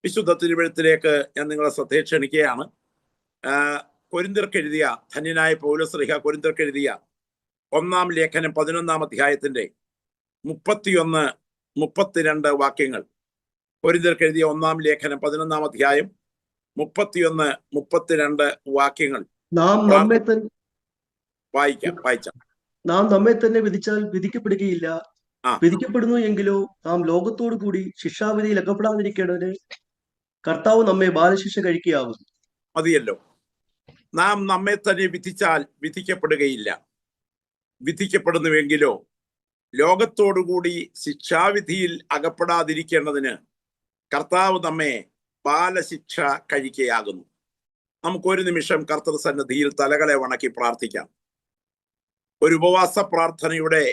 വിശുദ്ധ തിരുവെഴുത്തിലേക്ക് ഞാൻ നിങ്ങളെ ശ്രദ്ധയെ ക്ഷണിക്കുകയാണ്. കൊരിന്ത്യർക്കെഴുതിയ ധന്യനായ പൗലോസ് കൊരിന്ത്യർക്കെഴുതിയ 1-ാം ലേഖനം 11-ാം അധ്യായത്തിന്റെ 31, 32 വാക്യങ്ങൾ. കൊരിന്ത്യർക്കെഴുതിയ 1-ാം ലേഖനം 11-ാം അധ്യായം 31, 32 വാക്യങ്ങൾ വായിക്കാം. നാം നമ്മെ തന്നെ വിധിച്ചാൽ വിധിക്കപ്പെടുകയില്ല. വിധിക്കപ്പെടുന്നു എങ്കിലോ നാം ലോകത്തോടു കൂടി ശിക്ഷാവിധിയിൽ അകപ്പെടാതിരിക്കേണ്ടതിന് കർത്താവ് നമ്മെ ബാലശിക്ഷ കഴിക്കുകയാകുന്നു. മതിയല്ലോ. നാം നമ്മെ തന്നെ വിധിച്ചാൽ വിധിക്കപ്പെടുകയില്ല. വിധിക്കപ്പെടുന്നുവെങ്കിലോ ലോകത്തോടുകൂടി ശിക്ഷാവിധിയിൽ അകപ്പെടാതിരിക്കേണ്ടതിന് കർത്താവ് നമ്മെ ബാലശിക്ഷ കഴിക്കുകയാകുന്നു. നമുക്കൊരു നിമിഷം കർത്തൃസന്നിധിയിൽ തലകളെ വണക്കി പ്രാർത്ഥിക്കാം. ഒരു ഉപവാസ പ്രാർത്ഥനയുടെ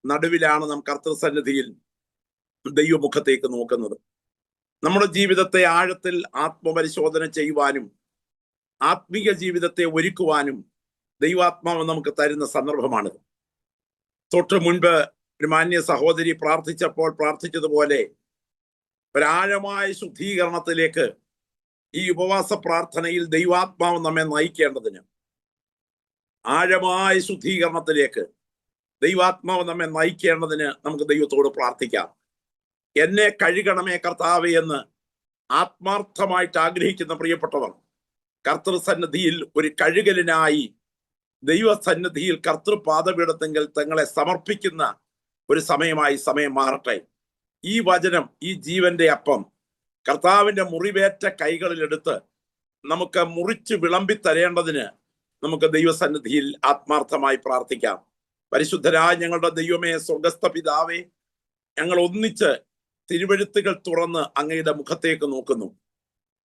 നടുവിലാണ് നാം കർത്തൃസന്നിധിയിൽ ദൈവമുഖത്തേക്ക് നോക്കുന്നത്. നമ്മുടെ ജീവിതത്തെ ആഴത്തിൽ ആത്മപരിശോധന ചെയ്യുവാനും ആത്മീയ ജീവിതത്തെ ഒരുക്കുവാനും ദൈവാത്മാവ് നമുക്ക് തരുന്ന സന്ദർഭമാണിത്. തൊട്ട് മുൻപ് ഒരു മാന്യ സഹോദരി പ്രാർത്ഥിച്ചതുപോലെ ഒരാഴമായ ശുദ്ധീകരണത്തിലേക്ക് ഈ ഉപവാസ പ്രാർത്ഥനയിൽ ദൈവാത്മാവ് നമ്മെ നയിക്കേണ്ടതിന്, ആഴമായ ശുദ്ധീകരണത്തിലേക്ക് ദൈവാത്മാവ് നമ്മെ നയിക്കേണ്ടതിന് നമുക്ക് ദൈവത്തോട് പ്രാർത്ഥിക്കാം. എന്നെ കഴുകണമേ കർത്താവേ എന്ന് ആത്മാർത്ഥമായിട്ട് ആഗ്രഹിക്കുന്ന പ്രിയപ്പെട്ടവർ കർത്തൃസന്നിധിയിൽ ഒരു കഴുകലിനായി ദൈവസന്നിധിയിൽ കർത്തൃപാദപീഠത്തെങ്കിൽ തങ്ങളെ സമർപ്പിക്കുന്ന ഒരു സമയം മാറട്ടെ. ഈ വചനം, ഈ ജീവന്റെ അപ്പം കർത്താവിന്റെ മുറിവേറ്റ കൈകളിലെടുത്ത് നമുക്ക് മുറിച്ച് വിളമ്പി തരേണ്ടതിന് നമുക്ക് ദൈവസന്നിധിയിൽ ആത്മാർത്ഥമായി പ്രാർത്ഥിക്കാം. പരിശുദ്ധരായ ഞങ്ങളുടെ ദൈവമേ, സ്വർഗസ്ഥ പിതാവേ, ഞങ്ങൾ ഒന്നിച്ച് തിരുവെഴുത്തുകൾ തുറന്ന് അങ്ങയുടെ മുഖത്തേക്ക് നോക്കുന്നു.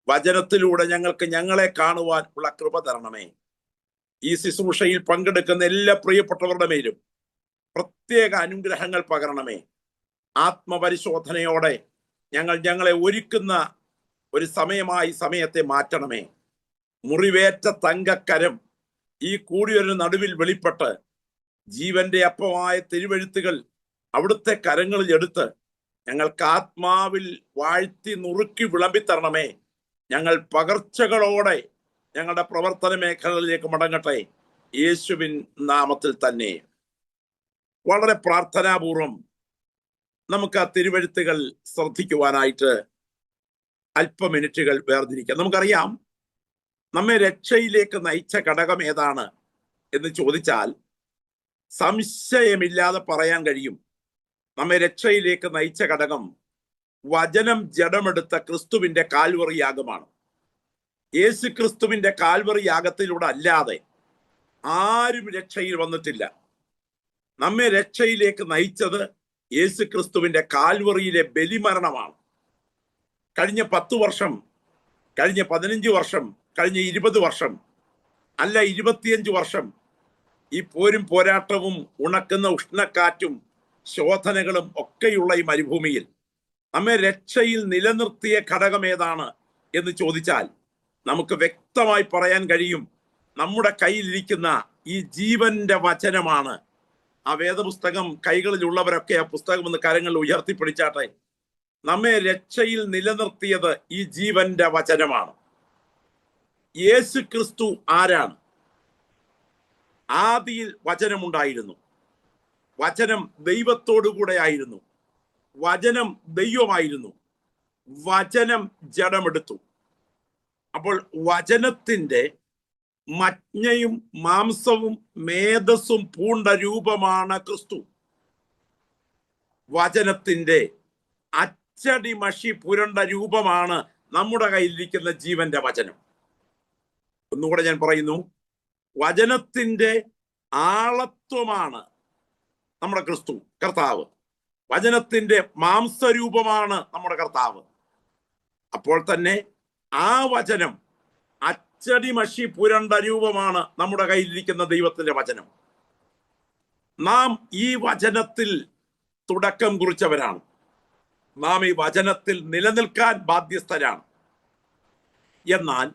വചനത്തിലൂടെ ഞങ്ങൾക്ക് ഞങ്ങളെ കാണുവാൻ ഉള്ള കൃപ തരണമേ. ഈ ശുശ്രൂഷയിൽ പങ്കെടുക്കുന്ന എല്ലാ പ്രിയപ്പെട്ടവരുടെ മേലും പ്രത്യേക അനുഗ്രഹങ്ങൾ പകരണമേ. ആത്മപരിശോധനയോടെ ഞങ്ങളെ ഒരുക്കുന്ന ഒരു സമയത്തെ മാറ്റണമേ. മുറിവേറ്റ തങ്കക്കരം ഈ കൂടിയൊരു നടുവിൽ വെളിപ്പെട്ട് ജീവന്റെ അപ്പമായ തിരുവെഴുത്തുകൾ അവിടുത്തെ കരങ്ങളിൽ എടുത്ത് ഞങ്ങൾക്ക് ആത്മാവിൽ വാഴ്ത്തി നുറുക്കി വിളമ്പിത്തരണമേ. ഞങ്ങൾ പകർച്ചകളോടെ ഞങ്ങളുടെ പ്രവർത്തന മേഖലകളിലേക്ക് മടങ്ങട്ടെ, യേശുവിൻ നാമത്തിൽ തന്നെ. വളരെ പ്രാർത്ഥനാപൂർവം നമുക്ക് ആ തിരുവെഴുത്തുകൾ ശ്രദ്ധിക്കുവാനായിട്ട് അല്പ മിനിറ്റുകൾ വേർതിരിക്കാം. നമുക്കറിയാം, നമ്മെ രക്ഷയിലേക്ക് നയിച്ച ഘടകം ഏതാണ് എന്ന് ചോദിച്ചാൽ സംശയമില്ലാതെ പറയാൻ കഴിയും. നമ്മെ രക്ഷയിലേക്ക് നയിച്ച ഘടകം വചനം ജഡമെടുത്ത ക്രിസ്തുവിന്റെ കാൽവറി യാഗമാണ്. യേശു ക്രിസ്തുവിന്റെ കാൽവറി യാഗത്തിലൂടെ അല്ലാതെ ആരും രക്ഷയിൽ വന്നിട്ടില്ല. നമ്മെ രക്ഷയിലേക്ക് നയിച്ചത് യേശു ക്രിസ്തുവിന്റെ കാൽവറിയിലെ ബലിമരണമാണ്. കഴിഞ്ഞ 10 വർഷം, കഴിഞ്ഞ 15 വർഷം, കഴിഞ്ഞ 20 വർഷം, അല്ല 25 വർഷം ഈ പോരും പോരാട്ടവും ഉണക്കുന്ന ഉഷ്ണക്കാറ്റും ശോധനകളും ഒക്കെയുള്ള ഈ മരുഭൂമിയിൽ നമ്മെ രക്ഷയിൽ നിലനിർത്തിയ ഘടകം ഏതാണ് എന്ന് ചോദിച്ചാൽ നമുക്ക് വ്യക്തമായി പറയാൻ കഴിയും, നമ്മുടെ കയ്യിലിരിക്കുന്ന ഈ ജീവന്റെ വചനമാണ്. ആ വേദപുസ്തകം കൈകളിലുള്ളവരൊക്കെ ആ പുസ്തകം ഒന്ന് കരങ്ങളിൽ ഉയർത്തിപ്പിടിച്ചാട്ടെ. നമ്മെ രക്ഷയിൽ നിലനിർത്തിയത് ഈ ജീവന്റെ വചനമാണ്. യേശു ക്രിസ്തു ആരാണ്? ആദിയിൽ വചനമുണ്ടായിരുന്നു. വചനം ദൈവത്തോടു കൂടെ ആയിരുന്നു. വചനം ദൈവമായിരുന്നു. വചനം ജഡമെടുത്തു. അപ്പോൾ വചനത്തിന്റെ മജ്ഞയും മാംസവും മേധസ്സും പൂണ്ട രൂപമാണ് ക്രിസ്തു. വചനത്തിന്റെ അച്ചടി മഷി പുരണ്ട രൂപമാണ് നമ്മുടെ കയ്യിലിരിക്കുന്ന ജീവന്റെ വചനം. ഒന്നുകൂടെ ഞാൻ പറയുന്നു, വചനത്തിന്റെ ആളത്വമാണ് നമ്മുടെ കർത്താവ്. വചനത്തിന്റെ മാംസരൂപമാണ് നമ്മുടെ കർത്താവ്. അപ്പോൾ തന്നെ ആ വചനം അച്ചടി മഷി പുരണ്ട രൂപമാണ് നമ്മുടെ കയ്യിലിരിക്കുന്ന ദൈവത്തിന്റെ വചനം. നാം ഈ വചനത്തിൽ തുടക്കം കുറിച്ചവരാണ്. നാം ഈ വചനത്തിൽ നിലനിൽക്കാൻ ബാധ്യസ്ഥരാണ്. എന്നാൽ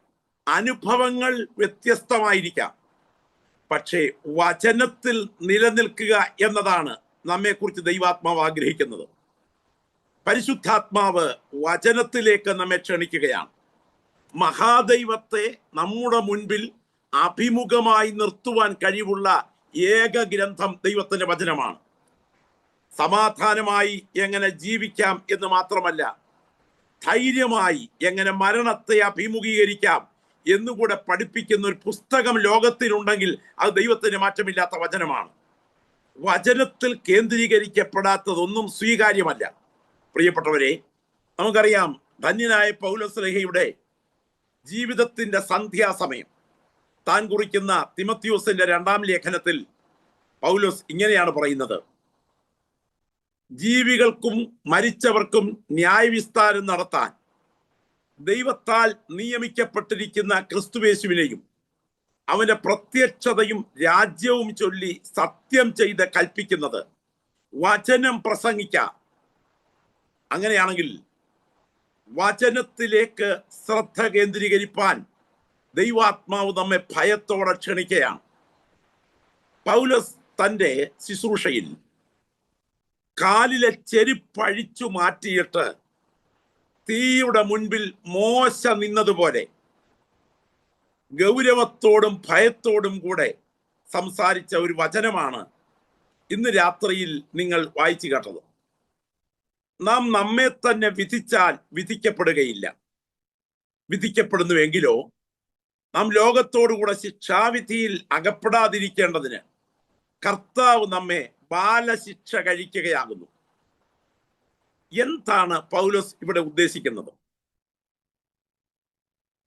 അനുഭവങ്ങൾ വ്യത്യസ്തമായിരിക്കാം. പക്ഷേ വചനത്തിൽ നിലനിൽക്കുക എന്നതാണ് നമ്മെക്കുറിച്ച് ദൈവാത്മാവ് ആഗ്രഹിക്കുന്നത്. പരിശുദ്ധാത്മാവ് വചനത്തിലേക്ക് നമ്മെ ക്ഷണിക്കുകയാണ്. മഹാദൈവത്തെ നമ്മുടെ മുൻപിൽ അഭിമുഖമായി നിർത്തുവാൻ കഴിവുള്ള ഏക ഗ്രന്ഥം ദൈവത്തിന്റെ വചനമാണ്. സമാധാനമായി എങ്ങനെ ജീവിക്കാം എന്ന് മാത്രമല്ല, ധൈര്യമായി എങ്ങനെ മരണത്തെ അഭിമുഖീകരിക്കാം എന്നുകൂടെ പഠിപ്പിക്കുന്ന ഒരു പുസ്തകം ലോകത്തിലുണ്ടെങ്കിൽ അത് ദൈവത്തിന് മാറ്റമില്ലാത്ത വചനമാണ്. വചനത്തിൽ കേന്ദ്രീകരിക്കപ്പെടാത്തതൊന്നും സ്വീകാര്യമല്ല. പ്രിയപ്പെട്ടവരെ, നമുക്കറിയാം ധന്യനായ പൗലോസ്ലീഹയുടെ ജീവിതത്തിന്റെ സന്ധ്യാസമയം താൻ കുറിക്കുന്ന തിമോഥെയോസിന്റെ 2-ാം ലേഖനത്തിൽ പൗലോസ് ഇങ്ങനെയാണ് പറയുന്നത്: ജീവികൾക്കും മരിച്ചവർക്കും ന്യായവിസ്താരം നടത്താൻ ദൈവത്താൽ നിയമിക്കപ്പെട്ടിരിക്കുന്ന ക്രിസ്തുയേശുവിനെയും അവന്റെ പ്രത്യക്ഷതയും രാജ്യവും ചൊല്ലി സത്യം ചെയ്ത് കൽപ്പിക്കുന്നത് വചനം പ്രസംഗിക്കാം. അങ്ങനെയാണെങ്കിൽ വചനത്തിലേക്ക് ശ്രദ്ധ കേന്ദ്രീകരിപ്പാൻ ദൈവാത്മാവ് നമ്മെ ഭയത്തോടെ ക്ഷണിക്കുകയാണ്. പൗലോസ് തന്റെ ശുശ്രൂഷയിൽ കാലിലെ ചെരുപ്പഴിച്ചു മാറ്റിയിട്ട് തീയുടെ മുൻപിൽ മോശ നിന്നതുപോലെ ഗൗരവത്തോടും ഭയത്തോടും കൂടെ സംസാരിച്ച ഒരു വചനമാണ് ഇന്ന് രാത്രിയിൽ നിങ്ങൾ വായിച്ചു കേട്ടത്. നാം നമ്മെ തന്നെ വിധിച്ചാൽ വിധിക്കപ്പെടുകയില്ല. വിധിക്കപ്പെടുന്നുവെങ്കിലോ നാം ലോകത്തോടുകൂടെ ശിക്ഷാവിധിയിൽ അകപ്പെടാതിരിക്കേണ്ടതിന് കർത്താവ് നമ്മെ ബാലശിക്ഷ കഴിക്കുകയാകുന്നു. എന്താണ് പൗലോസ് ഇവിടെ ഉദ്ദേശിക്കുന്നത്?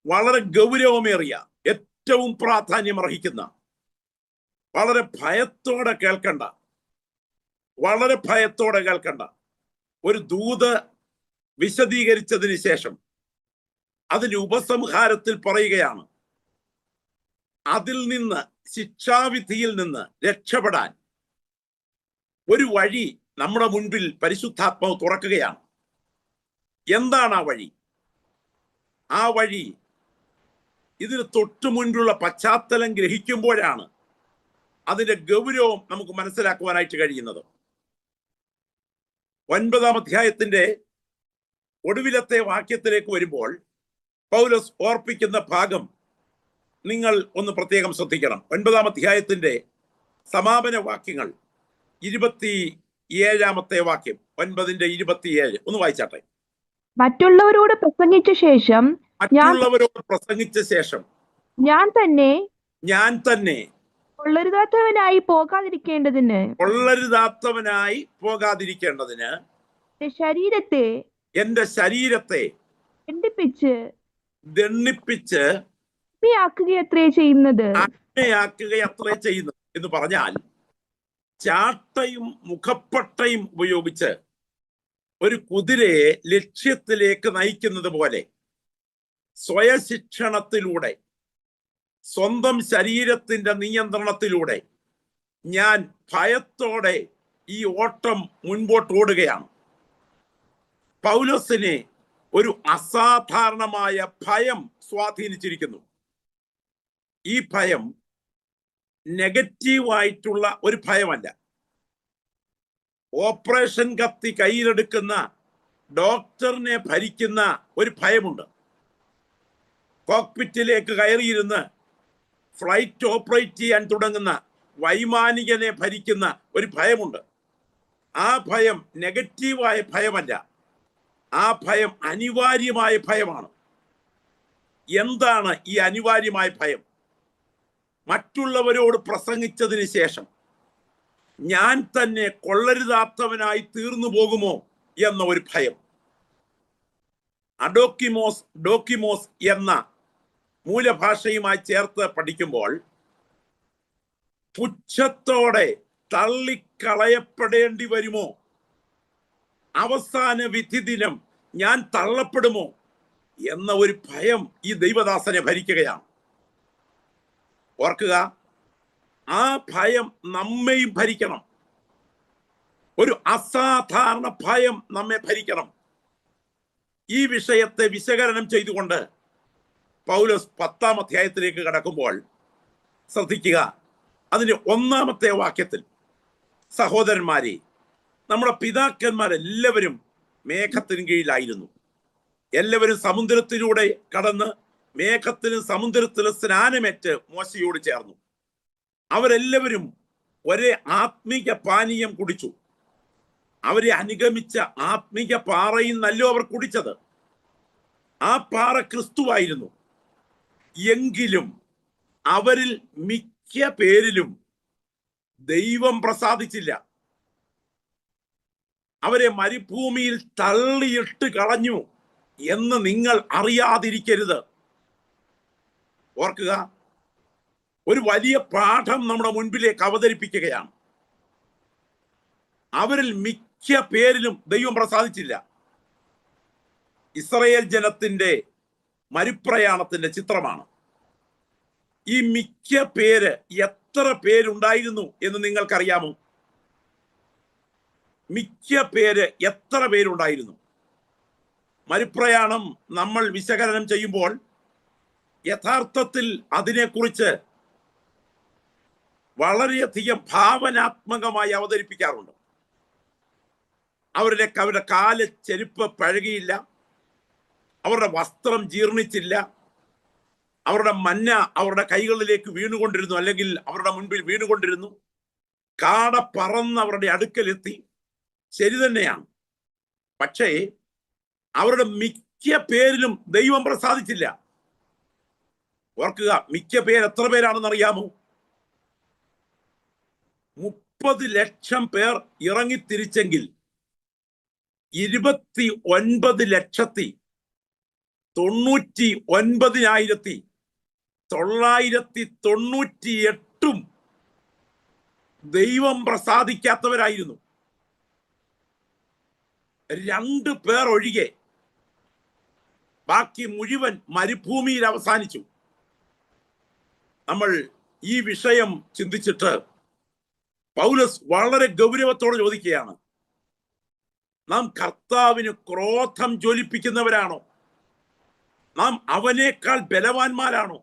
വളരെ ഗൗരവമേറിയ, ഏറ്റവും പ്രാധാന്യമർഹിക്കുന്ന, വളരെ ഭയത്തോടെ കേൾക്കേണ്ട ഒരു ദൂത് വിശദീകരിച്ചതിന് ശേഷം അതിന്റെ ഉപസംഹാരത്തിൽ പറയുകയാണ്, അതിൽ നിന്ന്, ശിക്ഷാവിധിയിൽ നിന്ന് രക്ഷപ്പെടാൻ ഒരു വഴി നമ്മുടെ മുൻപിൽ പരിശുദ്ധാത്മാവ് തുറക്കുകയാണ്. എന്താണ് ആ വഴി? ആ വഴി ഇതിന് തൊട്ടു മുൻപിലുള്ള പശ്ചാത്തലം ഗ്രഹിക്കുമ്പോഴാണ് അതിന്റെ ഗൗരവം നമുക്ക് മനസ്സിലാക്കുവാനായിട്ട് കഴിയുന്നത്. 9-ാം അധ്യായത്തിന്റെ ഒടുവിലത്തെ വാക്യത്തിലേക്ക് വരുമ്പോൾ പൗലോസ് ഓർപ്പിക്കുന്ന ഭാഗം നിങ്ങൾ ഒന്ന് പ്രത്യേകം ശ്രദ്ധിക്കണം. 9-ാം അധ്യായത്തിന്റെ സമാപന വാക്യങ്ങൾ 27-ാമത്തെ വാക്യം, 9:27 ഒന്ന് വായിച്ചാട്ടെ. മറ്റുള്ളവരോട് പ്രസംഗിച്ച ശേഷം ഞാൻ തന്നെ കൊള്ളരുതാത്തവനായി പോകാതിരിക്കേണ്ടതിന് എന്റെ ശരീരത്തെ ദണ്ഡിപ്പിച്ച് ആക്കുകയത്രേ ചെയ്യുന്നത് എന്ന് പറഞ്ഞാൽ, ചാട്ടയും മുഖപ്പട്ടയും ഉപയോഗിച്ച് ഒരു കുതിരയെ ലക്ഷ്യത്തിലേക്ക് നയിക്കുന്നത് പോലെ സ്വയശിക്ഷണത്തിലൂടെ, സ്വന്തം ശരീരത്തിന്റെ നിയന്ത്രണത്തിലൂടെ ഞാൻ ഭയത്തോടെ ഈ ഓട്ടം മുൻപോട്ട് ഓടുകയാണ്. പൗലോസിനെ ഒരു അസാധാരണമായ ഭയം സ്വാധീനിച്ചിരിക്കുന്നു. ഈ ഭയം നെഗറ്റീവായിട്ടുള്ള ഒരു ഭയമല്ല. ഓപ്പറേഷൻ കത്തി കയ്യിലെടുക്കുന്ന ഡോക്ടറിനെ ഭരിക്കുന്ന ഒരു ഭയമുണ്ട്. കോക്പിറ്റിലേക്ക് കയറിയിരുന്ന് ഫ്ലൈറ്റ് ഓപ്പറേറ്റ് ചെയ്യാൻ തുടങ്ങുന്ന വൈമാനികനെ ഭരിക്കുന്ന ഒരു ഭയമുണ്ട്. ആ ഭയം നെഗറ്റീവായ ഭയമല്ല, ആ ഭയം അനിവാര്യമായ ഭയമാണ്. എന്താണ് ഈ അനിവാര്യമായ ഭയം? മറ്റുള്ളവരോട് പ്രസംഗിച്ചതിന് ശേഷം ഞാൻ തന്നെ കൊള്ളരുതാത്തവനായി തീർന്നു പോകുമോ എന്ന ഒരു ഭയം. ഡോക്കിമോസ് എന്ന മൂലഭാഷയുമായി ചേർത്ത് പഠിക്കുമ്പോൾ പുച്ഛത്തോടെ തള്ളിക്കളയപ്പെടേണ്ടി വരുമോ, അവസാന വിധി ദിനം ഞാൻ തള്ളപ്പെടുമോ എന്ന ഒരു ഭയം ഈ ദൈവദാസനെ ഭരിക്കുകയാണ്. ഓർക്കുക, ആ ഭയം നമ്മെയും ഭരിക്കണം. ഒരു അസാധാരണ ഭയം നമ്മെ ഭരിക്കണം. ഈ വിഷയത്തെ വിശകലനം ചെയ്തുകൊണ്ട് പൗലോസ് 10-ാം അധ്യായത്തിലേക്ക് കടക്കുമ്പോൾ ശ്രദ്ധിക്കുക, അതിന്റെ 1-ാമത്തെ വാക്യത്തിൽ, സഹോദരന്മാരെ, നമ്മുടെ പിതാക്കന്മാരെല്ലാവരും മേഘത്തിന് കീഴിലായിരുന്നു. എല്ലാവരും സമുദ്രത്തിലൂടെ കടന്ന് മേഘത്തിലും സമുദ്രത്തിലും സ്നാനമേറ്റ് മോശയോട് ചേർന്നു. അവരെല്ലാവരും ഒരേ ആത്മീക പാനീയം കുടിച്ചു. അവരെ അനുഗമിച്ച ആത്മീക പാറയിൽ നല്ലോ അവർ കുടിച്ചത്. ആ പാറ ക്രിസ്തുവായിരുന്നു. എങ്കിലും അവരിൽ മിക്ക പേരിലും ദൈവം പ്രസാദിച്ചില്ല. അവരെ മരുഭൂമിയിൽ തള്ളിയിട്ട് കളഞ്ഞു എന്ന് നിങ്ങൾ അറിയാതിരിക്കരുത്. ഓർക്കുക, ഒരു വലിയ പാഠം നമ്മുടെ മുൻപിലേക്ക് അവതരിപ്പിക്കുകയാണ്. അവരിൽ മിക്ക പേരിലും ദൈവം പ്രസാദിച്ചില്ല. ഇസ്രായേൽ ജനത്തിന്റെ മരുപ്രയാണത്തിന്റെ ചിത്രമാണ്. ഈ മിക്ക പേര് എത്ര പേരുണ്ടായിരുന്നു എന്ന് നിങ്ങൾക്കറിയാമോ? മിക്ക പേര് എത്ര പേരുണ്ടായിരുന്നു? മരുപ്രയാണം നമ്മൾ വിശകലനം ചെയ്യുമ്പോൾ യഥാർത്ഥത്തിൽ അതിനെക്കുറിച്ച് വളരെയധികം ഭാവനാത്മകമായി അവതരിപ്പിക്കാറുണ്ട്. അവരുടെ കാല് ചെരുപ്പ് പഴകിയില്ല, അവരുടെ വസ്ത്രം ജീർണിച്ചില്ല, അവരുടെ മന്ന അവരുടെ കൈകളിലേക്ക് വീണുകൊണ്ടിരുന്നു, അല്ലെങ്കിൽ അവരുടെ മുൻപിൽ വീണുകൊണ്ടിരുന്നു. കാട പറന്ന് അവരുടെ അടുക്കലെത്തി. ശരി തന്നെയാണ്. പക്ഷേ അവരുടെ മിക്ക പേരിലും ദൈവം പ്രസാദിച്ചില്ല. ഓർക്കുക, മിക്ക പേര് എത്ര പേരാണെന്ന് അറിയാമോ? 30 ലക്ഷം പേർ ഇറങ്ങിത്തിരിച്ചെങ്കിൽ 29,998 ദൈവം പ്രസാദിക്കാത്തവരായിരുന്നു. 2 പേർ ഒഴികെ ബാക്കി മുഴുവൻ മരുഭൂമിയിൽ അവസാനിച്ചു. നമ്മൾ ഈ വിഷയം ചിന്തിച്ചിട്ട് പൗലോസ് വളരെ ഗൗരവത്തോടെ ചോദിക്കുകയാണ്, നാം കർത്താവിന് ക്രോധം ജ്വലിപ്പിക്കുന്നവരാണോ? നാം അവനേക്കാൾ ബലവാന്മാരാണോ?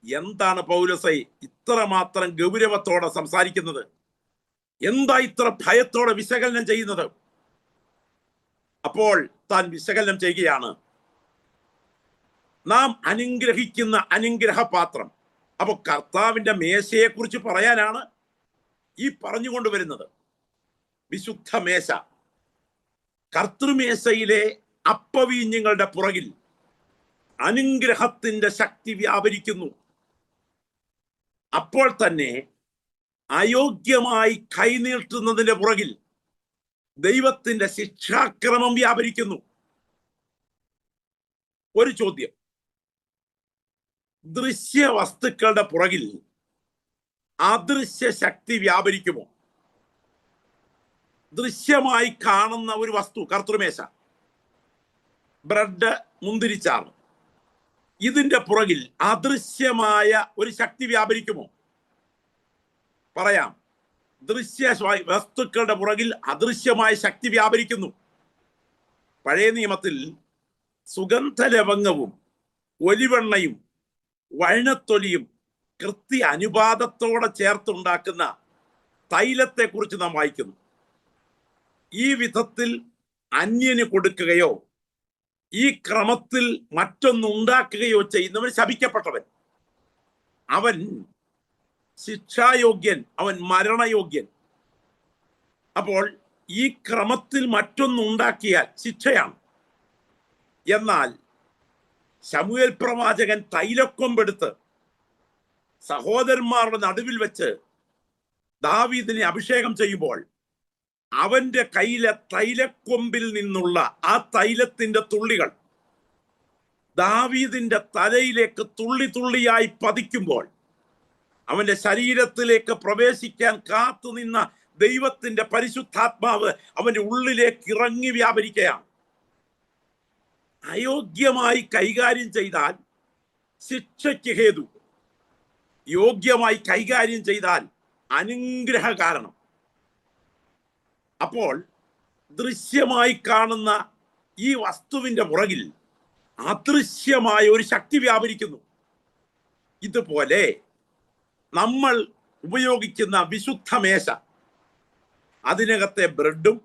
എന്താണ് പൗലോസേ ഇത്രമാത്രം ഗൗരവത്തോടെ സംസാരിക്കുന്നത്? എന്താ ഇത്ര ഭയത്തോടെ വിശകലനം ചെയ്യുന്നത്? അപ്പോൾ താൻ വിശകലനം ചെയ്യുകയാണ്, നാം അനുഗ്രഹിക്കുന്ന അനുഗ്രഹപാത്രം. അപ്പൊ കർത്താവിന്റെ മേശയെ കുറിച്ച് പറയാനാണ് ഈ പറഞ്ഞുകൊണ്ടുവരുന്നത്. വിശുദ്ധ മേശ, കർത്തൃമേശയിലെ അപ്പവീഞ്ഞുങ്ങളുടെ പുറകിൽ അനുഗ്രഹത്തിന്റെ ശക്തി വ്യാപരിക്കുന്നു. അപ്പോൾ തന്നെ അയോഗ്യമായി കൈനീട്ടുന്നതിന്റെ പുറകിൽ ദൈവത്തിന്റെ ശിക്ഷാക്രമം വ്യാപരിക്കുന്നു. ഒരു ചോദ്യം, ദൃശ്യ വസ്തുക്കളുടെ പുറകിൽ അദൃശ്യ ശക്തി വ്യാപരിക്കുമോ? ദൃശ്യമായി കാണുന്ന ഒരു വസ്തു, കർത്തൃമേശ, ബ്രെഡ്, മുന്തിരിച്ചാറ്, ഇതിന്റെ പുറകിൽ അദൃശ്യമായ ഒരു ശക്തി വ്യാപരിക്കുമോ? പറയാം, ദൃശ്യ വസ്തുക്കളുടെ പുറകിൽ അദൃശ്യമായ ശക്തി വ്യാപരിക്കുന്നു. പഴയ നിയമത്തിൽ സുഗന്ധലവംഗവും ഒലിവെണ്ണയും വഴനത്തൊലിയും കൃത്യ അനുപാതത്തോടെ ചേർത്തുണ്ടാക്കുന്ന തൈലത്തെ കുറിച്ച് നാം വായിക്കുന്നു. ഈ വിധത്തിൽ അന്യന് കൊടുക്കുകയോ ഈ ക്രമത്തിൽ മറ്റൊന്നുണ്ടാക്കുകയോ ചെയ്യുന്നവൻ ശപിക്കപ്പെട്ടവൻ. അവൻ ശിക്ഷായോഗ്യൻ, അവൻ മരണയോഗ്യൻ. അപ്പോൾ ഈ ക്രമത്തിൽ മറ്റൊന്നുണ്ടാക്കിയാൽ ശിക്ഷയാണ്. എന്നാൽ ശമൂവേൽ പ്രവാചകൻ തൈലക്കൊമ്പെടുത്ത് സഹോദരന്മാരുടെ നടുവിൽ വെച്ച് ദാവീദിനെ അഭിഷേകം ചെയ്യുമ്പോൾ അവന്റെ കയ്യിലെ തൈലക്കൊമ്പിൽ നിന്നുള്ള ആ തൈലത്തിന്റെ തുള്ളികൾ ദാവീദിന്റെ തലയിലേക്ക് തുള്ളി തുള്ളിയായി പതിക്കുമ്പോൾ അവന്റെ ശരീരത്തിലേക്ക് പ്രവേശിക്കാൻ കാത്തുനിന്ന ദൈവത്തിന്റെ പരിശുദ്ധാത്മാവ് അവന്റെ ഉള്ളിലേക്ക് ഇറങ്ങി വ്യാപരിക്കുകയാണ്. അയോഗ്യമായി കൈകാര്യം ചെയ്താൽ ശിക്ഷയ്ക്ക് ഹേതു, യോഗ്യമായി കൈകാര്യം ചെയ്താൽ അനുഗ്രഹ കാരണം. അപ്പോൾ ദൃശ്യമായി കാണുന്ന ഈ വസ്തുവിന്റെ പുറകിൽ അദൃശ്യമായ ഒരു ശക്തി വ്യാപരിക്കുന്നു. ഇതുപോലെ നമ്മൾ ഉപയോഗിക്കുന്ന വിശുദ്ധ മേശ, അതിനകത്തെ ബ്രെഡും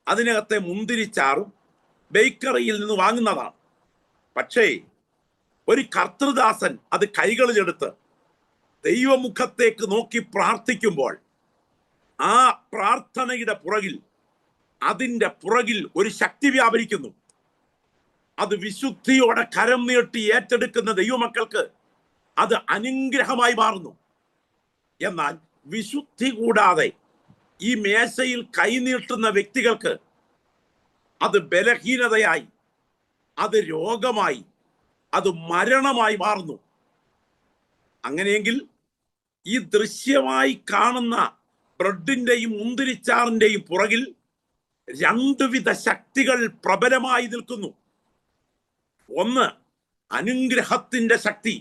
അതിനകത്തെ മുന്തിരിച്ചാറും ബേക്കറിയിൽ നിന്ന് വാങ്ങുന്നതാണ്. പക്ഷേ ഒരു കർത്തൃദാസൻ അത് കൈകളിലെടുത്ത് ദൈവമുഖത്തേക്ക് നോക്കി പ്രാർത്ഥിക്കുമ്പോൾ ആ പ്രാർത്ഥനയുടെ പുറകിൽ, അതിൻ്റെ പുറകിൽ ഒരു ശക്തി വ്യാപരിക്കുന്നു. അത് വിശുദ്ധിയോടെ കരം നീട്ടി ഏറ്റെടുക്കുന്ന ദൈവമക്കൾക്ക് അത് അനുഗ്രഹമായി മാറുന്നു. എന്നാൽ വിശുദ്ധി കൂടാതെ ഈ മേശയിൽ കൈനീട്ടുന്ന വ്യക്തികൾക്ക് അത് ബലഹീനതയായി, അത് രോഗമായി, അത് മരണമായി മാറുന്നു. അങ്ങനെയെങ്കിൽ ഈ ദൃശ്യമായി കാണുന്ന ബ്രെഡിന്റെയും മുന്തിരിച്ചാറിന്റെയും പുറകിൽ രണ്ടുവിധ ശക്തികൾ പ്രബലമായി നിൽക്കുന്നു. ഒന്ന് അനുഗ്രഹത്തിന്റെ ശക്തി,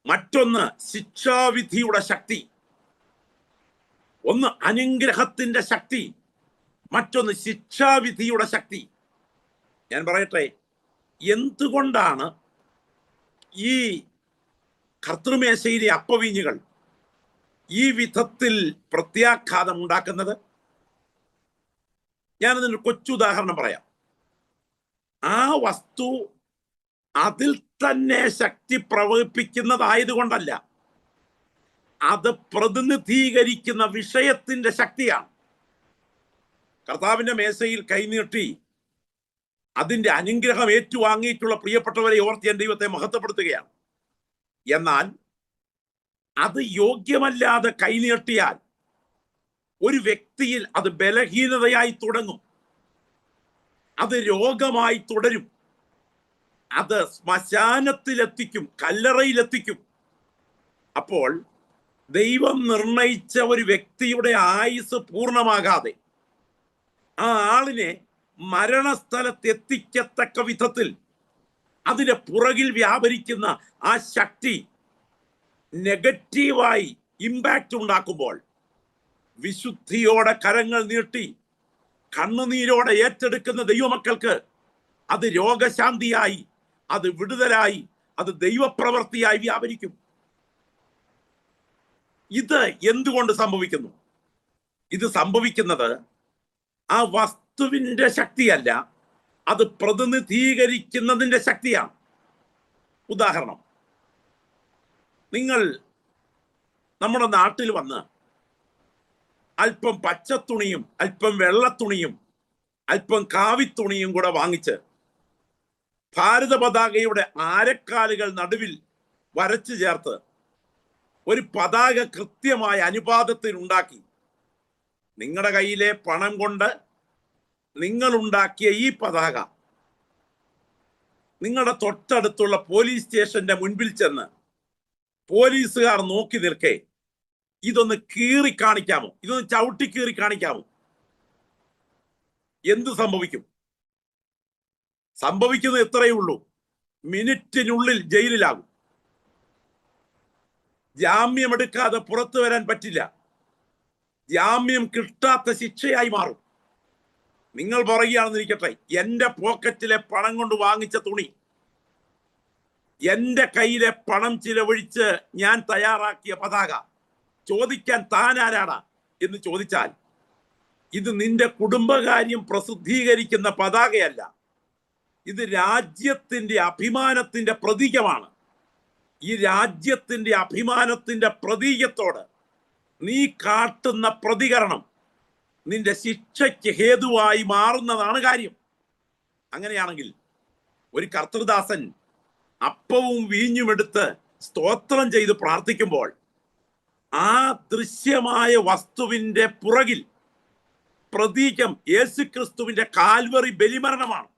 മറ്റൊന്ന് ശിക്ഷാവിധിയുടെ ശക്തി. ഒന്ന് അനുഗ്രഹത്തിന്റെ ശക്തി, മറ്റൊന്ന് ശിക്ഷാവിധിയുടെ ശക്തി. ഞാൻ പറയട്ടെ, എന്തുകൊണ്ടാണ് ഈ കർത്തൃമേശയിലെ അപ്പവീഞ്ഞുകൾ ഈ വിധത്തിൽ പ്രത്യാഘാതം ഉണ്ടാക്കുന്നത്? ഞാനതിനൊരു കൊച്ചുദാഹരണം പറയാം. ആ വസ്തു അതിൽ തന്നെ ശക്തി പ്രവഹിപ്പിക്കുന്നതായതുകൊണ്ടല്ല, അത് പ്രതിനിധീകരിക്കുന്ന വിഷയത്തിന്റെ ശക്തിയാണ്. കർത്താവിന്റെ മേശയിൽ കൈനീട്ടി അതിന്റെ അനുഗ്രഹം ഏറ്റുവാങ്ങിയിട്ടുള്ള പ്രിയപ്പെട്ടവരെ ഓർത്ത് ഞാൻ ദൈവത്തെ മഹത്വപ്പെടുത്തുകയാണ്. എന്നാൽ അത് യോഗ്യമല്ലാതെ കൈനീട്ടിയാൽ ഒരു വ്യക്തിയിൽ അത് ബലഹീനതയായി തുടങ്ങും, അത് രോഗമായി തുടരും, അത് ശ്മശാനത്തിലെത്തിക്കും, കല്ലറയിലെത്തിക്കും. അപ്പോൾ ദൈവം നിർണയിച്ച ഒരു വ്യക്തിയുടെ ആയുസ് പൂർണ്ണമാകാതെ ആ ആളിനെ മരണസ്ഥലത്ത് എത്തിക്കത്തക്ക വിധത്തിൽ അതിന്റെ പുറകിൽ വ്യാപരിക്കുന്ന ആ ശക്തി നെഗറ്റീവായി ഇമ്പാക്റ്റ് ഉണ്ടാക്കുമ്പോൾ വിശുദ്ധിയോടെ കരങ്ങൾ നീട്ടി കണ്ണുനീരോടെ ഏറ്റെടുക്കുന്ന ദൈവമക്കൾക്ക് അത് രോഗശാന്തിയായി, അത് വിടുതലായി, അത് ദൈവപ്രവൃത്തിയായി വ്യാപരിക്കും. ഇത് എന്തുകൊണ്ട് സംഭവിക്കുന്നു? ഇത് സംഭവിക്കുന്നത് ആ വസ്തുവിന്റെ ശക്തിയല്ല, അത് പ്രതിനിധീകരിക്കുന്നതിന്റെ ശക്തിയാണ്. ഉദാഹരണം, നിങ്ങൾ നമ്മുടെ നാട്ടിൽ വന്ന് അല്പം പച്ചത്തുണിയും അല്പം വെള്ളത്തുണിയും അല്പം കാവിത്തുണിയും കൂടെ വാങ്ങിച്ച് ഭാരത പതാകയുടെ ആരക്കാലുകൾ നടുവിൽ വരച്ചു ചേർത്ത് ഒരു പതാക കൃത്യമായ അനുപാതത്തിൽ ഉണ്ടാക്കി നിങ്ങളുടെ കയ്യിലെ പണം കൊണ്ട് നിങ്ങൾ ഉണ്ടാക്കിയ ഈ പതാക നിങ്ങളുടെ തൊട്ടടുത്തുള്ള പോലീസ് സ്റ്റേഷന്റെ മുൻപിൽ ചെന്ന് പോലീസുകാർ നോക്കി നിൽക്കെ ഇതൊന്ന് കീറി കാണിക്കാമോ, ഇതൊന്ന് ചവിട്ടി കീറി കാണിക്കാമോ? എന്ത് സംഭവിക്കും? സംഭവിക്കുന്നത് എത്രയേ ഉള്ളൂ, മിനിറ്റിനുള്ളിൽ ജയിലിലാകും. ജാമ്യമെടുക്കാതെ പുറത്തു വരാൻ പറ്റില്ല. ജാമ്യം കിട്ടാത്ത ശിക്ഷയായി മാറും. നിങ്ങൾ പറയുകയാണെന്നിരിക്കട്ടെ, എന്റെ പോക്കറ്റിലെ പണം കൊണ്ട് വാങ്ങിച്ച തുണി, എന്റെ കയ്യിലെ പണം ചിലവഴിച്ച് ഞാൻ തയ്യാറാക്കിയ പതാക ചോദിക്കാൻ താൻ ആരാടാ എന്ന് ചോദിച്ചാൽ, ഇത് നിന്റെ കുടുംബകാര്യം പ്രസിദ്ധീകരിക്കുന്ന പതാകയല്ല, ഇത് രാജ്യത്തിന്റെ അഭിമാനത്തിന്റെ പ്രതീകമാണ്. ഈ രാജ്യത്തിന്റെ അഭിമാനത്തിന്റെ പ്രതീകത്തോട് നീ കാട്ടുന്ന പ്രതികരണം നിന്റെ ശിക്ഷയ്ക്ക് ഹേതുവായി മാറുന്നതാണ് കാര്യം. അങ്ങനെയാണെങ്കിൽ ഒരു കർത്തൃദാസൻ അപ്പവും വീഞ്ഞുമെടുത്ത് സ്തോത്രം ചെയ്ത് പ്രാർത്ഥിക്കുമ്പോൾ ആ ദൃശ്യമായ വസ്തുവിന്റെ പുറകിൽ പ്രതീകം യേശുക്രിസ്തുവിന്റെ കാൽവറി ബലിമരണമാണ്.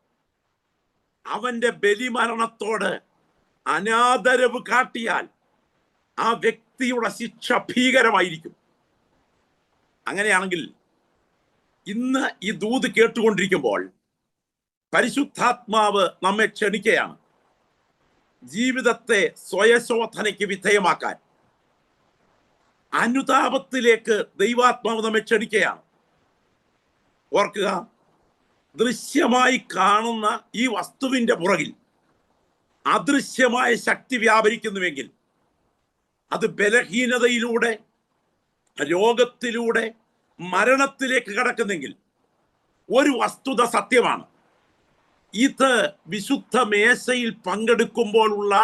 അവന്റെ ബലിമരണത്തോട് അനാദരവ് കാട്ടിയാൽ ആ വ്യക്തിയുടെ ശിക്ഷ ഭീകരമായിരിക്കും. അങ്ങനെയാണെങ്കിൽ ഇന്ന് ഈ ദൂത് കേട്ടുകൊണ്ടിരിക്കുമ്പോൾ പരിശുദ്ധാത്മാവ് നമ്മെ ക്ഷണിക്കുകയാണ് ജീവിതത്തെ സ്വയശോധനയ്ക്ക് വിധേയമാക്കാൻ. അനുതാപത്തിലേക്ക് ദൈവാത്മാവ് നമ്മെ ക്ഷണിക്കുകയാണ്. ഓർക്കുക, ദൃശ്യമായി കാണുന്ന ഈ വസ്തുവിന്റെ പുറകിൽ അദൃശ്യമായ ശക്തി വ്യാപരിക്കുന്നുവെങ്കിൽ അത് ബലഹീനതയിലൂടെ, രോഗത്തിലൂടെ മരണത്തിലേക്ക് കടക്കുന്നെങ്കിൽ ഒരു വസ്തുത സത്യമാണ്. ഇത് വിശുദ്ധ മേശയിൽ പങ്കെടുക്കുമ്പോഴുള്ള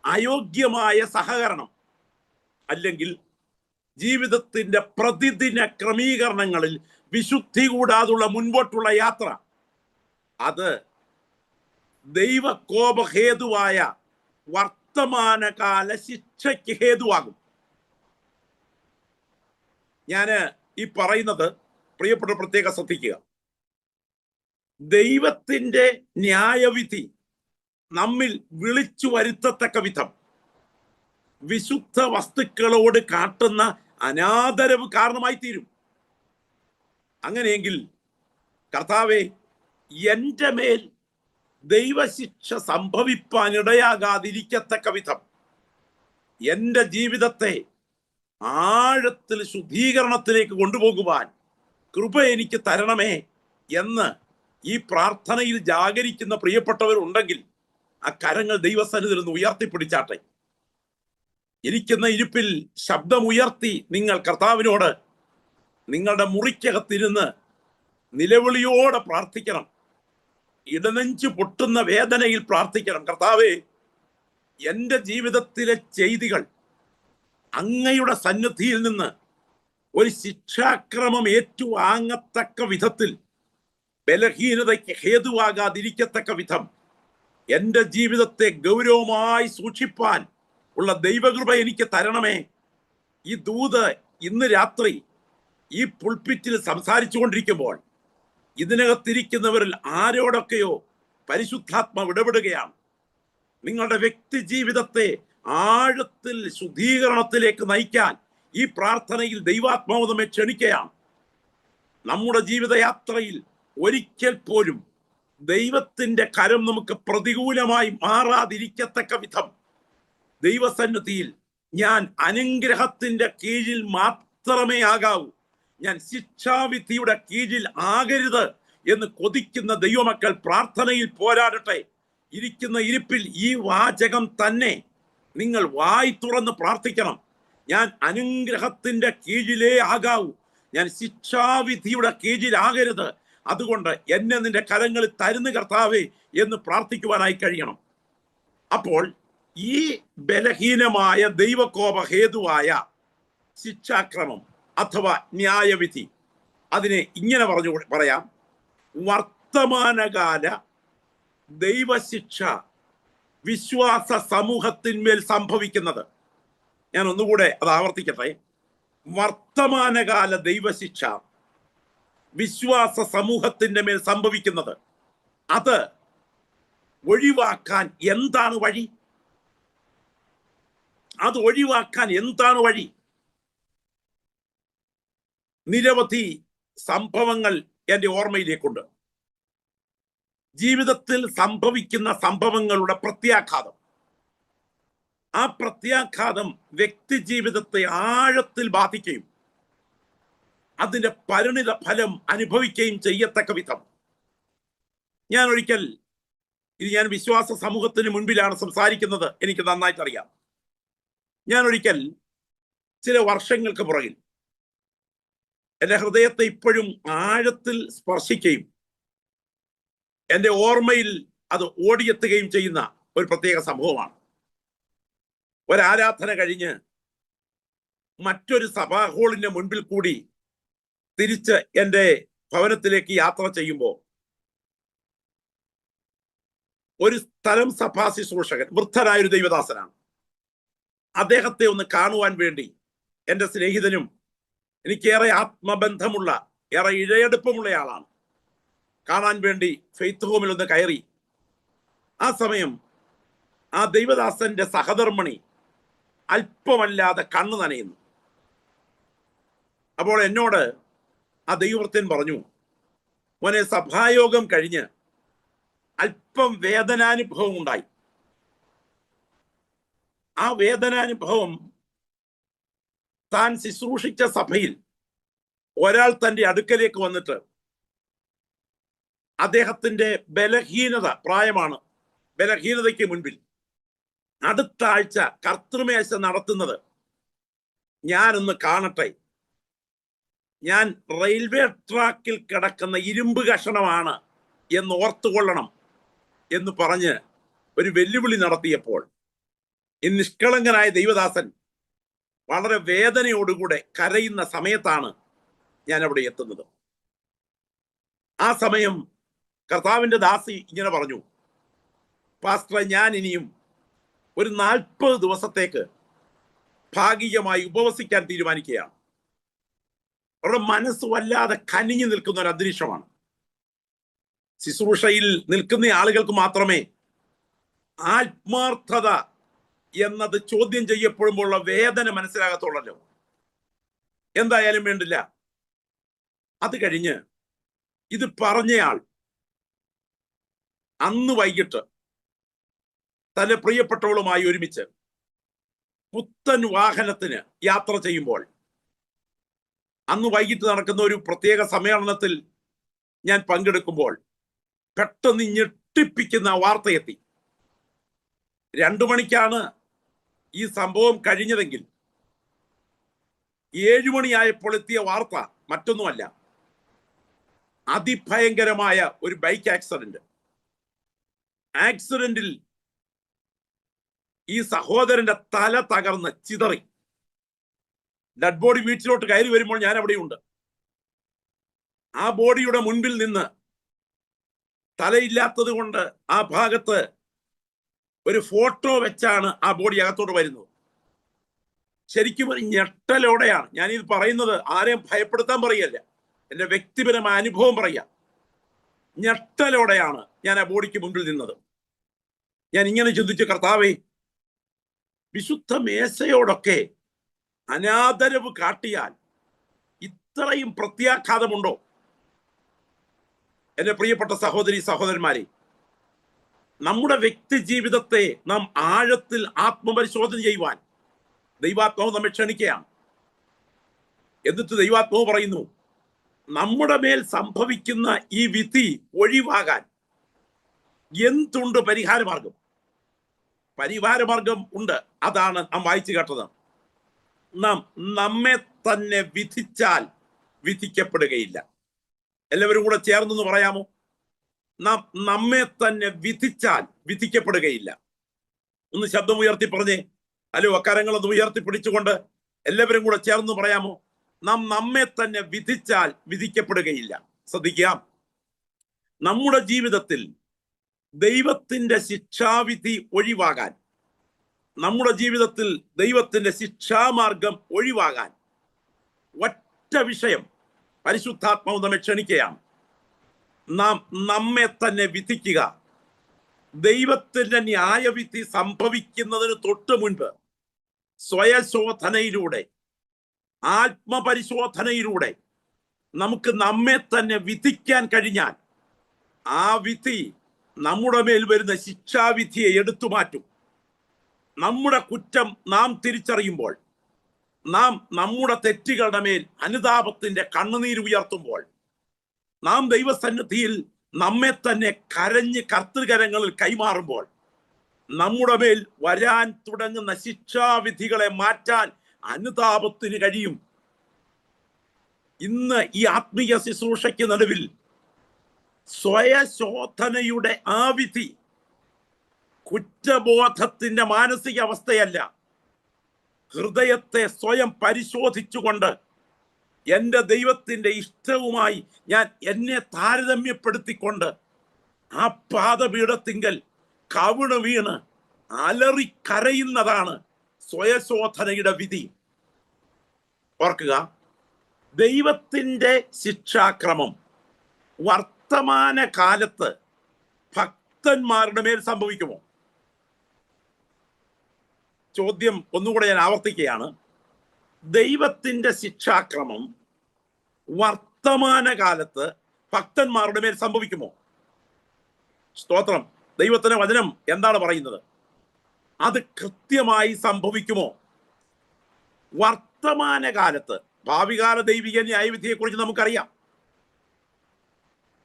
അയോഗ്യമായ സഹകരണം, അല്ലെങ്കിൽ ജീവിതത്തിന്റെ പ്രതിദിന ക്രമീകരണങ്ങളിൽ വിശുദ്ധി കൂടാതുള്ള മുൻപോട്ടുള്ള യാത്ര, അത് ദൈവകോപഹേതുവായ വർത്തമാനകാല ശിക്ഷയ്ക്ക് ഹേതുവാകും. ഞാൻ ഈ പറയുന്നത് പ്രിയപ്പെട്ട പ്രത്യേകം ശ്രദ്ധിക്കുക. ദൈവത്തിന്റെ ന്യായവിധി നമ്മിൽ വിളിച്ചു വരുത്തത്തക്ക വിധം വിശുദ്ധ വസ്തുക്കളോട് കാട്ടുന്ന അനാദരവ് കാരണമായി തീരും. അങ്ങനെയെങ്കിൽ കർത്താവേ, എൻ്റെ മേൽ ദൈവശിക്ഷ സംഭവിപ്പാനിടയാകാതിരിക്കത്തക്ക വിധം എൻ്റെ ജീവിതത്തെ ആഴത്തിൽ ശുദ്ധീകരണത്തിലേക്ക് കൊണ്ടുപോകുവാൻ കൃപ എനിക്ക് തരണമേ എന്ന് ഈ പ്രാർത്ഥനയിൽ ജാഗരിക്കുന്ന പ്രിയപ്പെട്ടവരുണ്ടെങ്കിൽ ആ കരങ്ങൾ ദൈവസന്നിധിയിൽ നിന്ന് ഉയർത്തിപ്പിടിച്ചാട്ടെ. ഇരിക്കുന്ന ഇരിപ്പിൽ ശബ്ദമുയർത്തി നിങ്ങൾ കർത്താവിനോട് നിങ്ങളുടെ മുറിക്കകത്തിരുന്ന് നിലവിളിയോടെ പ്രാർത്ഥിക്കണം. ഇടനെഞ്ചു പൊട്ടുന്ന വേദനയിൽ പ്രാർത്ഥിക്കണം. കർത്താവേ, എൻ്റെ ജീവിതത്തിലെ ചെയ്തികൾ അങ്ങയുടെ സന്നിധിയിൽ നിന്ന് ഒരു ശിക്ഷാക്രമം ഏറ്റുവാങ്ങത്തക്ക വിധത്തിൽ ബലഹീനതയ്ക്ക് ഹേതുവാകാതിരിക്കത്തക്ക വിധം എൻ്റെ ജീവിതത്തെ ഗൗരവമായി സൂക്ഷിപ്പാൻ ഉള്ള ദൈവകൃപ എനിക്ക് തരണമേ. ഈ ദൂത് ഇന്ന് രാത്രി ഈ പുൾപിറ്റിൽ സംസാരിച്ചു കൊണ്ടിരിക്കുമ്പോൾ ഇതിനകത്തിരിക്കുന്നവരിൽ ആരോടൊക്കെയോ പരിശുദ്ധാത്മാവ് ഇടപെടുകയാണ്. നിങ്ങളുടെ വ്യക്തി ജീവിതത്തെ ആഴത്തിൽ ശുദ്ധീകരണത്തിലേക്ക് നയിക്കാൻ ഈ പ്രാർത്ഥനയിൽ ദൈവാത്മാവ് നമ്മെ ക്ഷണിക്കുകയാണ്. നമ്മുടെ ജീവിതയാത്രയിൽ ഒരിക്കൽ പോലും ദൈവത്തിന്റെ കരം നമുക്ക് പ്രതികൂലമായി മാറാതിരിക്കത്തക്ക വിധം ദൈവസന്നിധിയിൽ ഞാൻ അനുഗ്രഹത്തിന്റെ കീഴിൽ മാത്രമേ ആകാവൂ, ഞാൻ ശിക്ഷാവിധിയുടെ കീഴിൽ ആകരുത് എന്ന് കൊതിക്കുന്ന ദൈവമക്കൾ പ്രാർത്ഥനയിൽ പോരാടട്ടെ. ഇരിക്കുന്ന ഇരിപ്പിൽ ഈ വാചകം തന്നെ നിങ്ങൾ വായി തുറന്ന് പ്രാർത്ഥിക്കണം. ഞാൻ അനുഗ്രഹത്തിന്റെ കീഴിലേ ആകാവൂ, ഞാൻ ശിക്ഷാവിധിയുടെ കീഴിലാകരുത്. അതുകൊണ്ട് എന്നെ നിന്റെ കരങ്ങളിൽ തരുന്ന കർത്താവേ എന്ന് പ്രാർത്ഥിക്കുവാനായി കഴിയണം. അപ്പോൾ ഈ ബലഹീനമായ ദൈവകോപഹേതുവായ ശിക്ഷാക്രമം അഥവാ ന്യായവിധി, അതിനെ ഇങ്ങനെ പറയാം: വർത്തമാനകാല ദൈവശിക്ഷ വിശ്വാസ സമൂഹത്തിന്മേൽ സംഭവിക്കുന്നത്. ഞാൻ ഒന്നുകൂടെ അത് ആവർത്തിക്കട്ടെ. വർത്തമാനകാല ദൈവശിക്ഷ വിശ്വാസ സമൂഹത്തിന്റെ മേൽ സംഭവിക്കുന്നത്, അത് ഒഴിവാക്കാൻ എന്താണ് വഴി? അത് ഒഴിവാക്കാൻ എന്താണ് വഴി? നിരവധി സംഭവങ്ങൾ എൻ്റെ ഓർമ്മയിലേക്കുണ്ട്. ജീവിതത്തിൽ സംഭവിക്കുന്ന സംഭവങ്ങളുടെ പ്രത്യാഘാതം, ആ പ്രത്യാഘാതം വ്യക്തി ജീവിതത്തെ ആഴത്തിൽ ബാധിക്കുകയും അതിന്റെ പരിണിത ഫലം അനുഭവിക്കുകയും ചെയ്യത്തക്ക വിധം. ഞാൻ ഒരിക്കൽ, ഇത് ഞാൻ വിശ്വാസ സമൂഹത്തിന് മുൻപിലാണ് സംസാരിക്കുന്നത്, എനിക്ക് നന്നായിട്ട് അറിയാം. ഞാൻ ഒരിക്കൽ ചില വർഷങ്ങൾക്ക് പുറകിൽ എൻ്റെ ഹൃദയത്തെ ഇപ്പോഴും ആഴത്തിൽ സ്പർശിക്കുകയും എൻ്റെ ഓർമ്മയിൽ അത് ഓടിയെത്തുകയും ചെയ്യുന്ന ഒരു പ്രത്യേക സംഭവമാണ്. ഒരാരാധന കഴിഞ്ഞ് മറ്റൊരു സഭാ ഹാളിന്റെ മുൻപിൽ കൂടി തിരിച്ച് എൻ്റെ ഭവനത്തിലേക്ക് യാത്ര ചെയ്യുമ്പോൾ ഒരു സ്ഥലം സഭാ ശുശ്രൂഷകൻ, വൃദ്ധനായൊരു ദൈവദാസനാണ്, അദ്ദേഹത്തെ ഒന്ന് കാണുവാൻ വേണ്ടി എൻ്റെ സ്നേഹിതനും എനിക്കേറെ ആത്മബന്ധമുള്ള, ഏറെ ഇഴയെടുപ്പമുള്ളയാളാണ്, കാണാൻ വേണ്ടി ഫെയ്ത്ത് ഹോമിൽ ഒന്ന് കയറി. ആ സമയം ആ ദൈവദാസന്റെ സഹധർമ്മിണി അല്പമല്ലാതെ കണ്ണു നനയുന്നു. അപ്പോൾ എന്നോട് ആ ദൈവവൃത്യൻ പറഞ്ഞു, മോനെ, സഭായോഗം കഴിഞ്ഞ് അല്പം വേദനാനുഭവം ഉണ്ടായി. ആ വേദനാനുഭവം താൻ ശുശ്രൂഷിച്ച സഭയിൽ ഒരാൾ തൻ്റെ അടുക്കലേക്ക് വന്നിട്ട് അദ്ദേഹത്തിന്റെ ബലഹീനത, പ്രായമാണ്, ബലഹീനതയ്ക്ക് മുൻപിൽ അടുത്ത ആഴ്ച കർത്തൃമേശ നടത്തുന്നത് ഞാനൊന്ന് കാണട്ടെ, ഞാൻ റെയിൽവേ ട്രാക്കിൽ കിടക്കുന്ന ഇരുമ്പ് കഷണമാണ് എന്ന് ഓർത്തുകൊള്ളണം എന്ന് പറഞ്ഞ് ഒരു വെല്ലുവിളി നടത്തിയപ്പോൾ ഈ നിഷ്കളങ്കനായ ദൈവദാസൻ വളരെ വേദനയോടുകൂടെ കരയുന്ന സമയത്താണ് ഞാൻ അവിടെ എത്തുന്നത്. ആ സമയം കർത്താവിന്റെ ദാസി ഇങ്ങനെ പറഞ്ഞു, പാസ്റ്റർ, ഞാൻ ഇനിയും ഒരു 40 ദിവസത്തേക്ക് ഭാഗികമായി ഉപവസിക്കാൻ തീരുമാനിക്കുകയാണ്. അവരുടെ മനസ്സ് വല്ലാതെ കനിഞ്ഞു നിൽക്കുന്ന ഒരു അന്തരീക്ഷമാണ്. ശുശ്രൂഷയിൽ നിൽക്കുന്ന ആളുകൾക്ക് മാത്രമേ ആത്മാർത്ഥത എന്നത് ചോദ്യം ചെയ്യപ്പെടുമ്പോഴുള്ള വേദന മനസ്സിലാകത്തുള്ളല്ലോ. എന്തായാലും വേണ്ടില്ല. അത് കഴിഞ്ഞ് ഇത് പറഞ്ഞയാൾ അന്ന് വൈകിട്ട് തന്റെ പ്രിയപ്പെട്ടവളുമായി ഒരുമിച്ച് പുത്തൻ വാഹനത്തിന് യാത്ര ചെയ്യുമ്പോൾ അന്ന് വൈകിട്ട് നടക്കുന്ന ഒരു പ്രത്യേക സമ്മേളനത്തിൽ ഞാൻ പങ്കെടുക്കുമ്പോൾ പെട്ടെന്ന് ഞെട്ടിപ്പിക്കുന്ന വാർത്തയെത്തി. 2 മണിക്കാണ് ഈ സംഭവം കഴിഞ്ഞതെങ്കിൽ 7 മണിയായപ്പോൾ എത്തിയ വാർത്ത മറ്റൊന്നുമല്ല, അതിഭയങ്കരമായ ഒരു ബൈക്ക് ആക്സിഡന്റിൽ ഈ സഹോദരന്റെ തല തകർന്ന് ചിതറി. ഡെഡ് ബോഡി വീട്ടിലോട്ട് കയറി വരുമ്പോൾ ഞാൻ അവിടെയുണ്ട്. ആ ബോഡിയുടെ മുൻപിൽ നിന്ന് തലയില്ലാത്തത് കൊണ്ട് ആ ഭാഗത്ത് ഒരു ഫോട്ടോ വെച്ചാണ് ആ ബോഡി അകത്തോട്ട് വരുന്നത്. ശരിക്കും ഒരു ഞെട്ടലോടെയാണ് ഞാനിത് പറയുന്നത്. ആരെയും ഭയപ്പെടുത്താൻ പറയല്ല, എൻ്റെ വ്യക്തിപരമായ അനുഭവം പറയാം. ഞെട്ടലോടെയാണ് ഞാൻ ആ ബോഡിക്ക് മുമ്പിൽ നിന്നത്. ഞാൻ ഇങ്ങനെ ചിന്തിച്ചു, കർത്താവേ, വിശുദ്ധ മേശയോടൊക്കെ അനാദരവ് കാട്ടിയാൽ ഇത്രയും പ്രത്യാഘാതമുണ്ടോ? എൻ്റെ പ്രിയപ്പെട്ട സഹോദരി സഹോദരന്മാരെ, നമ്മുടെ വ്യക്തി ജീവിതത്തെ നാം ആഴത്തിൽ ആത്മപരിശോധന ചെയ്യുവാൻ ദൈവാത്മാവ് നമ്മെ ക്ഷണിക്കുകയാണ്. എന്നിട്ട് ദൈവാത്മാവ് പറയുന്നു, നമ്മുടെ മേൽ സംഭവിക്കുന്ന ഈ വിധി ഒഴിവാകാൻ എന്തുണ്ട് പരിഹാരമാർഗം? പരിഹാരമാർഗം ഉണ്ട്. അതാണ് നാം വായിച്ചു കേട്ടത്. നാം നമ്മെ തന്നെ വിധിച്ചാൽ വിധിക്കപ്പെടുകയില്ല. എല്ലാവരും കൂടെ ചേർന്നൊന്ന് പറയാമോ? നാം നമ്മെ തന്നെ വിധിച്ചാൽ വിധിക്കപ്പെടുകയില്ല. ഒന്ന് ശബ്ദം ഉയർത്തി പറഞ്ഞേ. ഹലോ, അക്കാരങ്ങളൊന്ന് ഉയർത്തി പിടിച്ചുകൊണ്ട് എല്ലാവരും കൂടെ ചേർന്ന് പറയാമോ? നാം നമ്മെ തന്നെ വിധിച്ചാൽ വിധിക്കപ്പെടുകയില്ല. ശ്രദ്ധിക്കാം, നമ്മുടെ ജീവിതത്തിൽ ദൈവത്തിന്റെ ശിക്ഷാവിധി ഒഴിവാകാൻ, നമ്മുടെ ജീവിതത്തിൽ ദൈവത്തിന്റെ ശിക്ഷാമാർഗം ഒഴിവാകാൻ ഒറ്റ വിഷയം പരിശുദ്ധാത്മാവ് നമ്മെ ക്ഷണിക്കുകയാണ്. നാം നമ്മെ തന്നെ വിധിക്കുക. ദൈവത്തിന്റെ ന്യായവിധി സംഭവിക്കുന്നതിന് തൊട്ട് മുൻപ് സ്വയശോധനയിലൂടെ, ആത്മപരിശോധനയിലൂടെ നമുക്ക് നമ്മെ തന്നെ വിധിക്കാൻ കഴിഞ്ഞാൽ ആ വിധി നമ്മുടെ മേൽ വരുന്ന ശിക്ഷാവിധിയെ എടുത്തു മാറ്റും. നമ്മുടെ കുറ്റം നാം തിരിച്ചറിയുമ്പോൾ, നാം നമ്മുടെ തെറ്റുകളുടെ മേൽ അനുതാപത്തിന്റെ കണ്ണുനീര് ഉയർത്തുമ്പോൾ, നാം ദൈവസന്നിധിയിൽ നമ്മെ തന്നെ കരഞ്ഞ് കർത്തൃകരങ്ങളിൽ കൈമാറുമ്പോൾ നമ്മുടെ മേൽ വരാൻ തുടങ്ങുന്ന ശിക്ഷാവിധികളെ മാറ്റാൻ അനുതാപത്തിന് കഴിയും. ഇന്ന് ഈ ആത്മീയ ശുശ്രൂഷയ്ക്ക് നടുവിൽ സ്വയശോധനയുടെ ആ വിധി കുറ്റബോധത്തിന്റെ മാനസികാവസ്ഥയല്ല, ഹൃദയത്തെ സ്വയം പരിശോധിച്ചുകൊണ്ട് എൻ്റെ ദൈവത്തിന്റെ ഇഷ്ടവുമായി ഞാൻ എന്നെ താരതമ്യപ്പെടുത്തിക്കൊണ്ട് ആ പാദപീഠത്തിങ്കൽ കവിണ് വീണ് അലറി കരയുന്നതാണ് സ്വയശോധനയുടെ വിധി. ഓർക്കുക, ദൈവത്തിന്റെ ശിക്ഷാക്രമം വർത്തമാന കാലത്ത് ഭക്തന്മാരുടെ മേൽ സംഭവിക്കുമോ? ചോദ്യം ഒന്നുകൂടെ ഞാൻ ആവർത്തിക്കുകയാണ്. ദൈവത്തിന്റെ ശിക്ഷാക്രമം വർത്തമാനകാലത്ത് ഭക്തന്മാരുടെ മേൽ സംഭവിക്കുമോ? സ്തോത്രം. ദൈവത്തിന്റെ വചനം എന്താണ് പറയുന്നത്? അത് കൃത്യമായി സംഭവിക്കുമോ? വർത്തമാനകാലത്ത് ഭാവികാല ദൈവിക ന്യായവിധിയെ കുറിച്ച് നമുക്കറിയാം.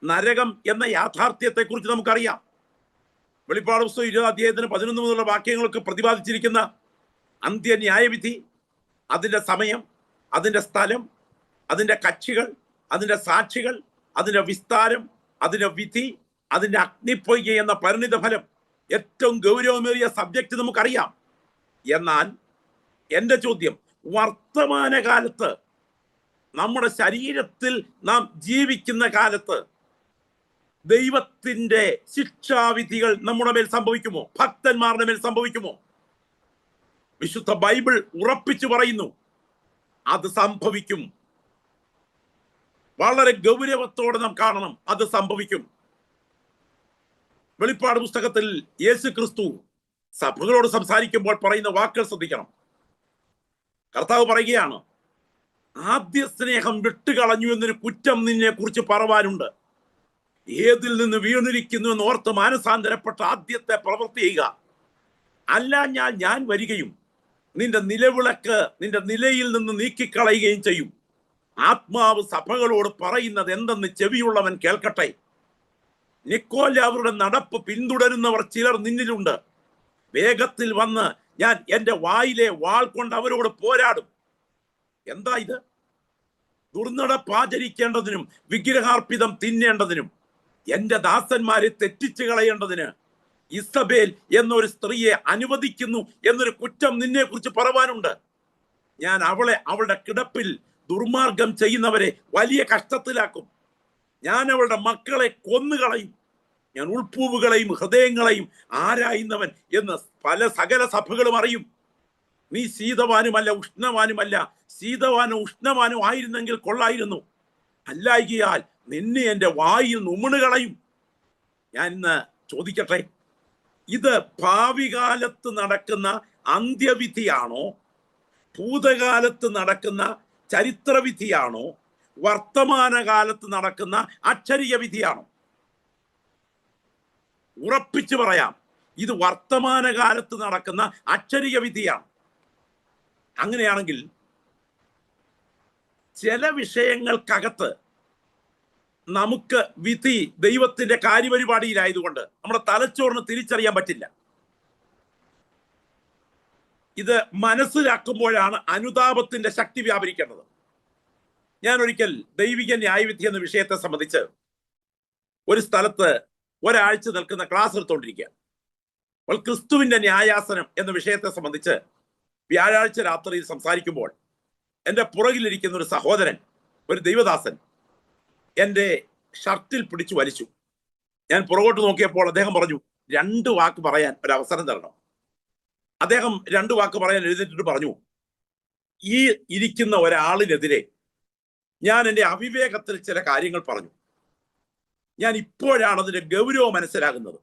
നരകം എന്ന യാഥാർത്ഥ്യത്തെ കുറിച്ച് നമുക്കറിയാം. വെളിപ്പാട് പുസ്തകം 20 അധ്യായത്തിന് 11 മുതലുള്ള വാക്യങ്ങൾക്ക് പ്രതിപാദിച്ചിരിക്കുന്ന അന്ത്യ ന്യായവിധി, അതിന്റെ സമയം, അതിന്റെ സ്ഥലം, അതിന്റെ കക്ഷികൾ, അതിന്റെ സാക്ഷികൾ, അതിന്റെ വിസ്താരം, അതിന്റെ വിധി, അതിന്റെ അഗ്നിപ്പൊയ്ക എന്ന പരിണിത ഫലം, ഏറ്റവും ഗൗരവമേറിയ സബ്ജക്റ്റ് നമുക്കറിയാം. എന്നാൽ എന്റെ ചോദ്യം, വർത്തമാനകാലത്ത് നമ്മുടെ ശരീരത്തിൽ നാം ജീവിക്കുന്ന കാലത്ത് ദൈവത്തിന്റെ ശിക്ഷാവിധികൾ നമ്മുടെ മേൽ സംഭവിക്കുമോ? ഭക്തന്മാരുടെ മേൽ സംഭവിക്കുമോ? വിശുദ്ധ ബൈബിൾ ഉറപ്പിച്ചു പറയുന്നു, അത് സംഭവിക്കും. വളരെ ഗൗരവത്തോടെ നാം കാണണം, അത് സംഭവിക്കും. വെളിപ്പാട് പുസ്തകത്തിൽ യേശു ക്രിസ്തു സഭകളോട് സംസാരിക്കുമ്പോൾ പറയുന്ന വാക്കുകൾ ശ്രദ്ധിക്കണം. കർത്താവ് പറയുകയാണ്, ആദ്യ സ്നേഹം വിട്ടുകളഞ്ഞു എന്നൊരു കുറ്റം നിന്നെ കുറിച്ച് പറവാനുണ്ട്. ഏതിൽ നിന്ന് വീണിരിക്കുന്നു എന്ന് ഓർത്ത് മാനസാന്തരപ്പെട്ട ആദ്യത്തെ പ്രവൃത്തി ചെയ്യുക. അല്ല ഞാൻ വരികയും നിന്റെ നിലവിളക്ക് നിന്റെ നിലയിൽ നിന്ന് നീക്കിക്കളയുകയും ചെയ്യും. ആത്മാവ് സഭകളോട് പറയുന്നത് എന്തെന്ന് ചെവിയുള്ളവൻ കേൾക്കട്ടെ. നിക്കോലാവരുടെ നടപ്പ് പിന്തുടരുന്നവർ ചിലർ നിന്നിലുണ്ട്. വേഗത്തിൽ വന്ന് ഞാൻ എൻ്റെ വായിലെ വാൾ കൊണ്ട് അവരോട് പോരാടും. എന്താ ഇത്? ദുർനടപ്പാചരിക്കേണ്ടതിനും വിഗ്രഹാർപ്പിതം തിന്നേണ്ടതിനും എന്റെ ദാസന്മാരെ തെറ്റിച്ചു കളയേണ്ടതിന് ഇസബേൽ എന്നൊരു സ്ത്രീയെ അനുവദിക്കുന്നു എന്നൊരു കുറ്റം നിന്നെ കുറിച്ച് പറവാനുണ്ട്. ഞാൻ അവളെ അവളുടെ കിടപ്പിൽ ദുർമാർഗം ചെയ്യുന്നവരെ വലിയ കഷ്ടത്തിലാക്കും. ഞാൻ അവളുടെ മക്കളെ കൊന്നുകളയും. ഞാൻ ഉൾപ്പൂവുകളെയും ഹൃദയങ്ങളെയും ആരായുന്നവൻ എന്ന് സകല സഭകളും അറിയും. നീ ശീതവാനുമല്ല ഉഷ്ണവാനുമല്ല. ശീതവാനോ ഉഷ്ണവാനോ ആയിരുന്നെങ്കിൽ കൊള്ളായിരുന്നു. അല്ലായികയാൽ നിന്നെ എൻ്റെ വായിൽ നുമിണുകളയും. ഞാൻ ഇന്ന് ചോദിക്കട്ടെ, ഇത് ഭാവി കാലത്ത് നടക്കുന്ന അന്ത്യവിധിയാണോ, ഭൂതകാലത്ത് നടക്കുന്ന ചരിത്രവിധിയാണോ, വർത്തമാനകാലത്ത് നടക്കുന്ന അക്ഷരീയ വിധിയാണോ? ഉറപ്പിച്ചു പറയാം, ഇത് വർത്തമാനകാലത്ത് നടക്കുന്ന അക്ഷരീയ വിധിയാണ്. അങ്ങനെയാണെങ്കിൽ ചില വിഷയങ്ങൾക്കകത്ത് നമുക്ക് വിധി ദൈവത്തിന്റെ കാര്യപരിപാടിയിലായതുകൊണ്ട് നമ്മുടെ തലച്ചോറിന് തിരിച്ചറിയാൻ പറ്റില്ല. ഇത് മനസ്സിലാക്കുമ്പോഴാണ് അനുതാപത്തിന്റെ ശക്തി വ്യാപരിക്കേണ്ടത്. ഞാൻ ഒരിക്കൽ ദൈവിക ന്യായവിധി എന്ന വിഷയത്തെ സംബന്ധിച്ച് ഒരു സ്ഥലത്ത് ഒരാഴ്ച നിൽക്കുന്ന ക്ലാസ് എടുത്തുകൊണ്ടിരിക്കുക. അപ്പോൾ ക്രിസ്തുവിന്റെ ന്യായാസനം എന്ന വിഷയത്തെ സംബന്ധിച്ച് വ്യാഴാഴ്ച രാത്രിയിൽ സംസാരിക്കുമ്പോൾ എൻ്റെ പുറകിലിരിക്കുന്ന ഒരു സഹോദരൻ, ഒരു ദൈവദാസൻ, എൻ്റെ ഷർട്ടിൽ പിടിച്ചു വലിച്ചു. ഞാൻ പുറകോട്ട് നോക്കിയപ്പോൾ അദ്ദേഹം പറഞ്ഞു, 2 വാക്ക് പറയാൻ ഒരു അവസരം തരണം. അദ്ദേഹം 2 വാക്ക് പറയാൻ എഴുന്നേറ്റിട്ട് പറഞ്ഞു, ഈ ഇരിക്കുന്ന ഒരാളിനെതിരെ ഞാൻ എൻ്റെ അവിവേകത്തിൽ ചില കാര്യങ്ങൾ പറഞ്ഞു. ഞാൻ ഇപ്പോഴാണ് അതിന്റെ ഗൗരവം മനസ്സിലാകുന്നത്.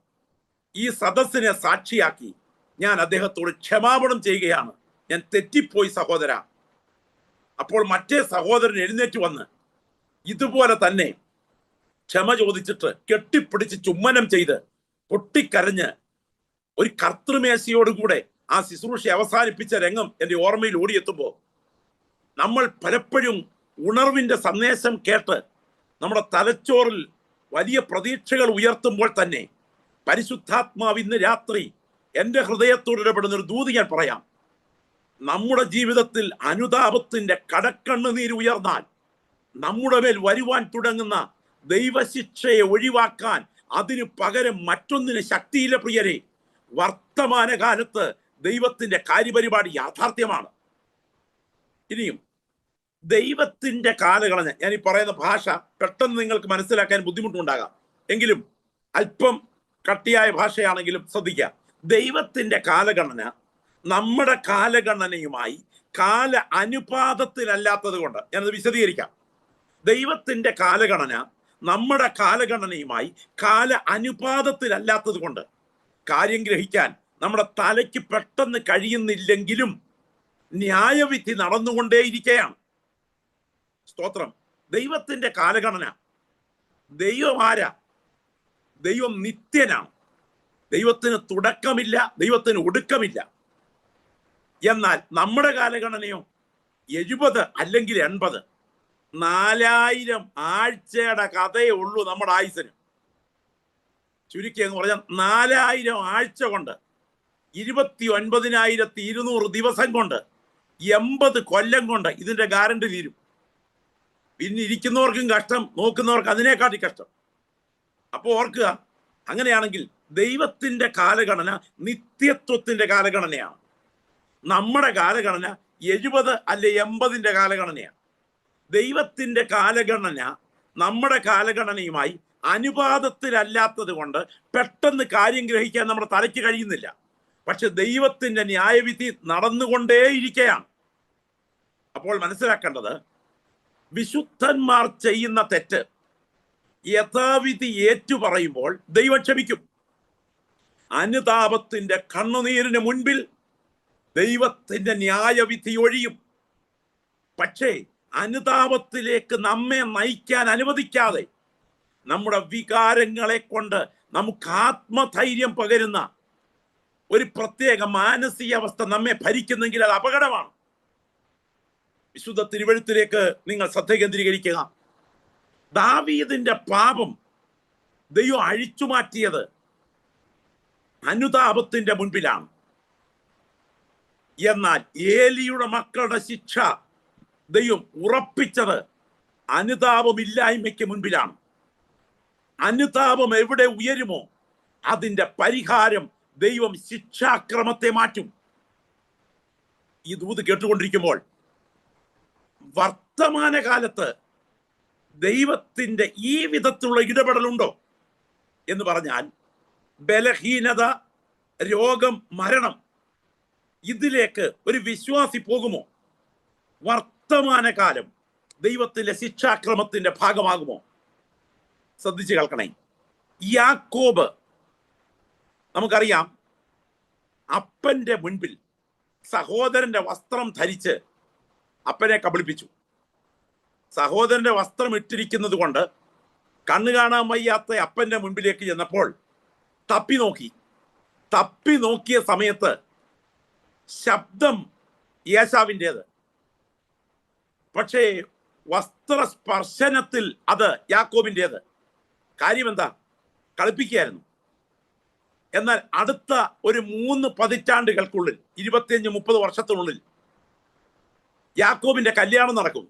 ഈ സദസ്സിനെ സാക്ഷിയാക്കി ഞാൻ അദ്ദേഹത്തോട് ക്ഷമാപണം ചെയ്യുകയാണ്. ഞാൻ തെറ്റിപ്പോയി സഹോദര. അപ്പോൾ മറ്റേ സഹോദരൻ എഴുന്നേറ്റ് വന്ന് ഇതുപോലെ തന്നെ ക്ഷമ ചോദിച്ചിട്ട് കെട്ടിപ്പിടിച്ച് ചുമ്മനം ചെയ്ത് പൊട്ടിക്കരഞ്ഞ് ഒരു കർത്തൃമേശയോടുകൂടെ ആ ശുശ്രൂഷ അവസാനിപ്പിച്ച രംഗം എൻ്റെ ഓർമ്മയിൽ ഓടിയെത്തുമ്പോൾ, നമ്മൾ പലപ്പോഴും ഉണർവിന്റെ സന്ദേശം കേട്ട് നമ്മുടെ തലച്ചോറിൽ വലിയ പ്രതീക്ഷകൾ ഉയർത്തുമ്പോൾ തന്നെ പരിശുദ്ധാത്മാവ് ഇന്ന് രാത്രി എൻ്റെ ഹൃദയത്തോട് ഇടപെടുന്ന ഒരു ദൂത് ഞാൻ പറയാം. നമ്മുടെ ജീവിതത്തിൽ അനുതാപത്തിന്റെ കടക്കണ്ണുനീര് ഉയർന്നാൽ നമ്മുടെ മേൽ വരുവാൻ തുടങ്ങുന്ന ദൈവശിക്ഷയെ ഒഴിവാക്കാൻ അതിന് പകരം മറ്റൊന്നിന് ശക്തിയില്ല പ്രിയരെ. വർത്തമാനകാലത്ത് ദൈവത്തിന്റെ കാര്യപരിപാടി യാഥാർത്ഥ്യമാണ്. ഇനിയും ദൈവത്തിന്റെ കാലഗണന, ഞാൻ ഈ പറയുന്ന ഭാഷ പെട്ടെന്ന് നിങ്ങൾക്ക് മനസ്സിലാക്കാൻ ബുദ്ധിമുട്ടുണ്ടാകാം, എങ്കിലും അല്പം കട്ടിയായ ഭാഷയാണെങ്കിലും ശ്രദ്ധിക്കാം. ദൈവത്തിന്റെ കാലഗണന നമ്മുടെ കാലഗണനയുമായി കാല അനുപാതത്തിലല്ലാത്തത് കൊണ്ട് ഞാനത് വിശദീകരിക്കാം. ദൈവത്തിന്റെ കാലഗണന നമ്മുടെ കാലഗണനയുമായി കാല അനുപാതത്തിലല്ലാത്തത് കൊണ്ട് കാര്യം ഗ്രഹിക്കാൻ നമ്മുടെ തലയ്ക്ക് പെട്ടെന്ന് കഴിയുന്നില്ലെങ്കിലും ന്യായവിധി നടന്നുകൊണ്ടേയിരിക്കുകയാണ്. സ്തോത്രം. ദൈവത്തിന്റെ കാലഗണന, ദൈവം ആരാ? ദൈവം നിത്യനാണ്. ദൈവത്തിന് തുടക്കമില്ല, ദൈവത്തിന് ഒടുക്കമില്ല. എന്നാൽ നമ്മുടെ കാലഗണനയോ 70 അല്ലെങ്കിൽ 80, 4000 ആഴ്ചയുടെ കഥയേ ഉള്ളൂ നമ്മുടെ ആയുസിന്. ചുരുക്കി എന്ന് പറഞ്ഞാൽ 4000 ആഴ്ച കൊണ്ട് 29,200 ദിവസം കൊണ്ട് 80 കൊല്ലം കൊണ്ട് ഇതിന്റെ ഗ്യാരണ്ടി തീരും. പിന്നെ ഇരിക്കുന്നവർക്കും കഷ്ടം, നോക്കുന്നവർക്ക് അതിനേക്കാട്ടി കഷ്ടം. അപ്പൊ ഓർക്കുക, അങ്ങനെയാണെങ്കിൽ ദൈവത്തിന്റെ കാലഗണന നിത്യത്വത്തിന്റെ കാലഗണനയാണ്. നമ്മുടെ കാലഗണന 70 അല്ലെ 80 കാലഗണനയാണ്. ദൈവത്തിന്റെ കാലഗണന നമ്മുടെ കാലഗണനയുമായി അനുപാതത്തിലല്ലാത്തത് കൊണ്ട് പെട്ടെന്ന് കാര്യം ഗ്രഹിക്കാൻ നമ്മുടെ തലയ്ക്ക് കഴിയുന്നില്ല. പക്ഷെ ദൈവത്തിന്റെ ന്യായവിധി നടന്നുകൊണ്ടേയിരിക്കുകയാണ്. അപ്പോൾ മനസ്സിലാക്കേണ്ടത്, വിശുദ്ധന്മാർ ചെയ്യുന്ന തെറ്റ് യഥാവിധി ഏറ്റുപറയുമ്പോൾ ദൈവം ക്ഷമിക്കും. അനുതാപത്തിന്റെ കണ്ണുനീരിന് മുൻപിൽ ദൈവത്തിന്റെ ന്യായവിധി ഒഴിയും. പക്ഷേ അനുതാപത്തിലേക്ക് നമ്മെ നയിക്കാൻ അനുവദിക്കാതെ നമ്മുടെ വികാരങ്ങളെ കൊണ്ട് നമുക്ക് ആത്മധൈര്യം പകരുന്ന ഒരു പ്രത്യേക മാനസികാവസ്ഥ നമ്മെ ഭരിക്കുന്നെങ്കിൽ അത് അപകടമാണ്. വിശുദ്ധ തിരുവെഴുത്തിലേക്ക് നിങ്ങൾ ശ്രദ്ധ കേന്ദ്രീകരിക്കുക. ദാവീദിന്റെ പാപം ദൈവം അഴിച്ചു മാറ്റിയത് അനുതാപത്തിന്റെ മുൻപിലാണ്. എന്നാൽ ഏലിയുടെ മക്കളുടെ ശിക്ഷ ദൈവം ഉറപ്പിച്ചത് അനുതാപമില്ലായ്മയ്ക്ക് മുൻപിലാണ്. അനുതാപം എവിടെ ഉയരുമോ അതിന്റെ പരിഹാരം ദൈവം ശിക്ഷാക്രമത്തെ മാറ്റും. ഈ ദൂത് കേട്ടുകൊണ്ടിരിക്കുമ്പോൾ വർത്തമാനകാലത്ത് ദൈവത്തിന്റെ ഈ വിധത്തിലുള്ള ഇടപെടലുണ്ടോ എന്ന് പറഞ്ഞാൽ, ബലഹീനത, രോഗം, മരണം, ഇതിലേക്ക് ഒരു വിശ്വാസി പോകുമോ? വർത്തമാനകാലം ദൈവത്തിന്റെ ശിക്ഷാക്രമത്തിന്റെ ഭാഗമാകുമോ? ശ്രദ്ധിച്ചു കേൾക്കണേ. യാക്കോബ്, നമുക്കറിയാം, അപ്പന്റെ മുൻപിൽ സഹോദരന്റെ വസ്ത്രം ധരിച്ച് അപ്പനെ കബളിപ്പിച്ചു. സഹോദരന്റെ വസ്ത്രം ഇട്ടിരിക്കുന്നത് കൊണ്ട് കണ്ണു കാണാൻ വയ്യാത്ത അപ്പന്റെ മുൻപിലേക്ക് ചെന്നപ്പോൾ തപ്പി നോക്കിയ സമയത്ത് ശബ്ദം യേശാവിൻ്റെത്, പക്ഷേ വസ്ത്രസ്പർശനത്തിൽ അത് യാക്കോബിൻ്റെത്. കാര്യം എന്താ? കളിപ്പിക്കുകയായിരുന്നു. എന്നാൽ അടുത്ത ഒരു 3 പതിറ്റാണ്ടുകൾക്കുള്ളിൽ, 25-30 വർഷത്തിനുള്ളിൽ യാക്കോബിന്റെ കല്യാണം നടക്കും.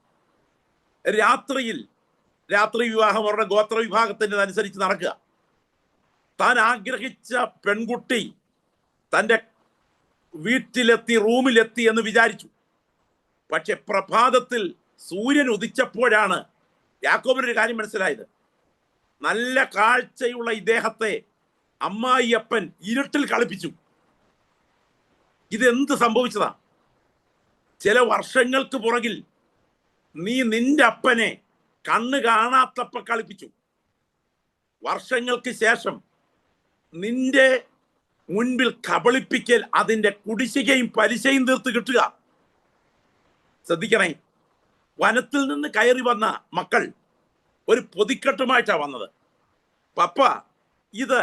രാത്രി വിവാഹം അവരുടെ ഗോത്ര വിഭാഗത്തിന്റെ അനുസരിച്ച് നടക്കുക. താൻ ആഗ്രഹിച്ച പെൺകുട്ടി തൻ്റെ വീട്ടിലെത്തി, റൂമിലെത്തി എന്ന് വിചാരിച്ചു. പക്ഷെ പ്രഭാതത്തിൽ സൂര്യൻ ഉദിച്ചപ്പോഴാണ് യാക്കോബിനൊരു കാര്യം മനസ്സിലായത്. നല്ല കാഴ്ചയുള്ള ഇദ്ദേഹത്തെ അമ്മായിയപ്പൻ ഇരുട്ടിൽ കളിപ്പിച്ചു. ഇതെന്ത് സംഭവിച്ചതാ? ചില വർഷങ്ങൾക്ക് പുറകിൽ നീ നിന്റെ അപ്പനെ കണ്ണ് കാണാത്തപ്പ കളിപ്പിച്ചു. വർഷങ്ങൾക്ക് ശേഷം നിന്റെ മുൻപിൽ കബളിപ്പിക്കൽ, അതിന്റെ കുടിശ്ശികയും പലിശയും തീർത്ത് കിട്ടുക. ശ്രദ്ധിക്കണേ, വനത്തിൽ നിന്ന് കയറി വന്ന മക്കൾ ഒരു പൊതിക്കെട്ടുമായിട്ടാണ് വന്നത്. പപ്പ, ഇത്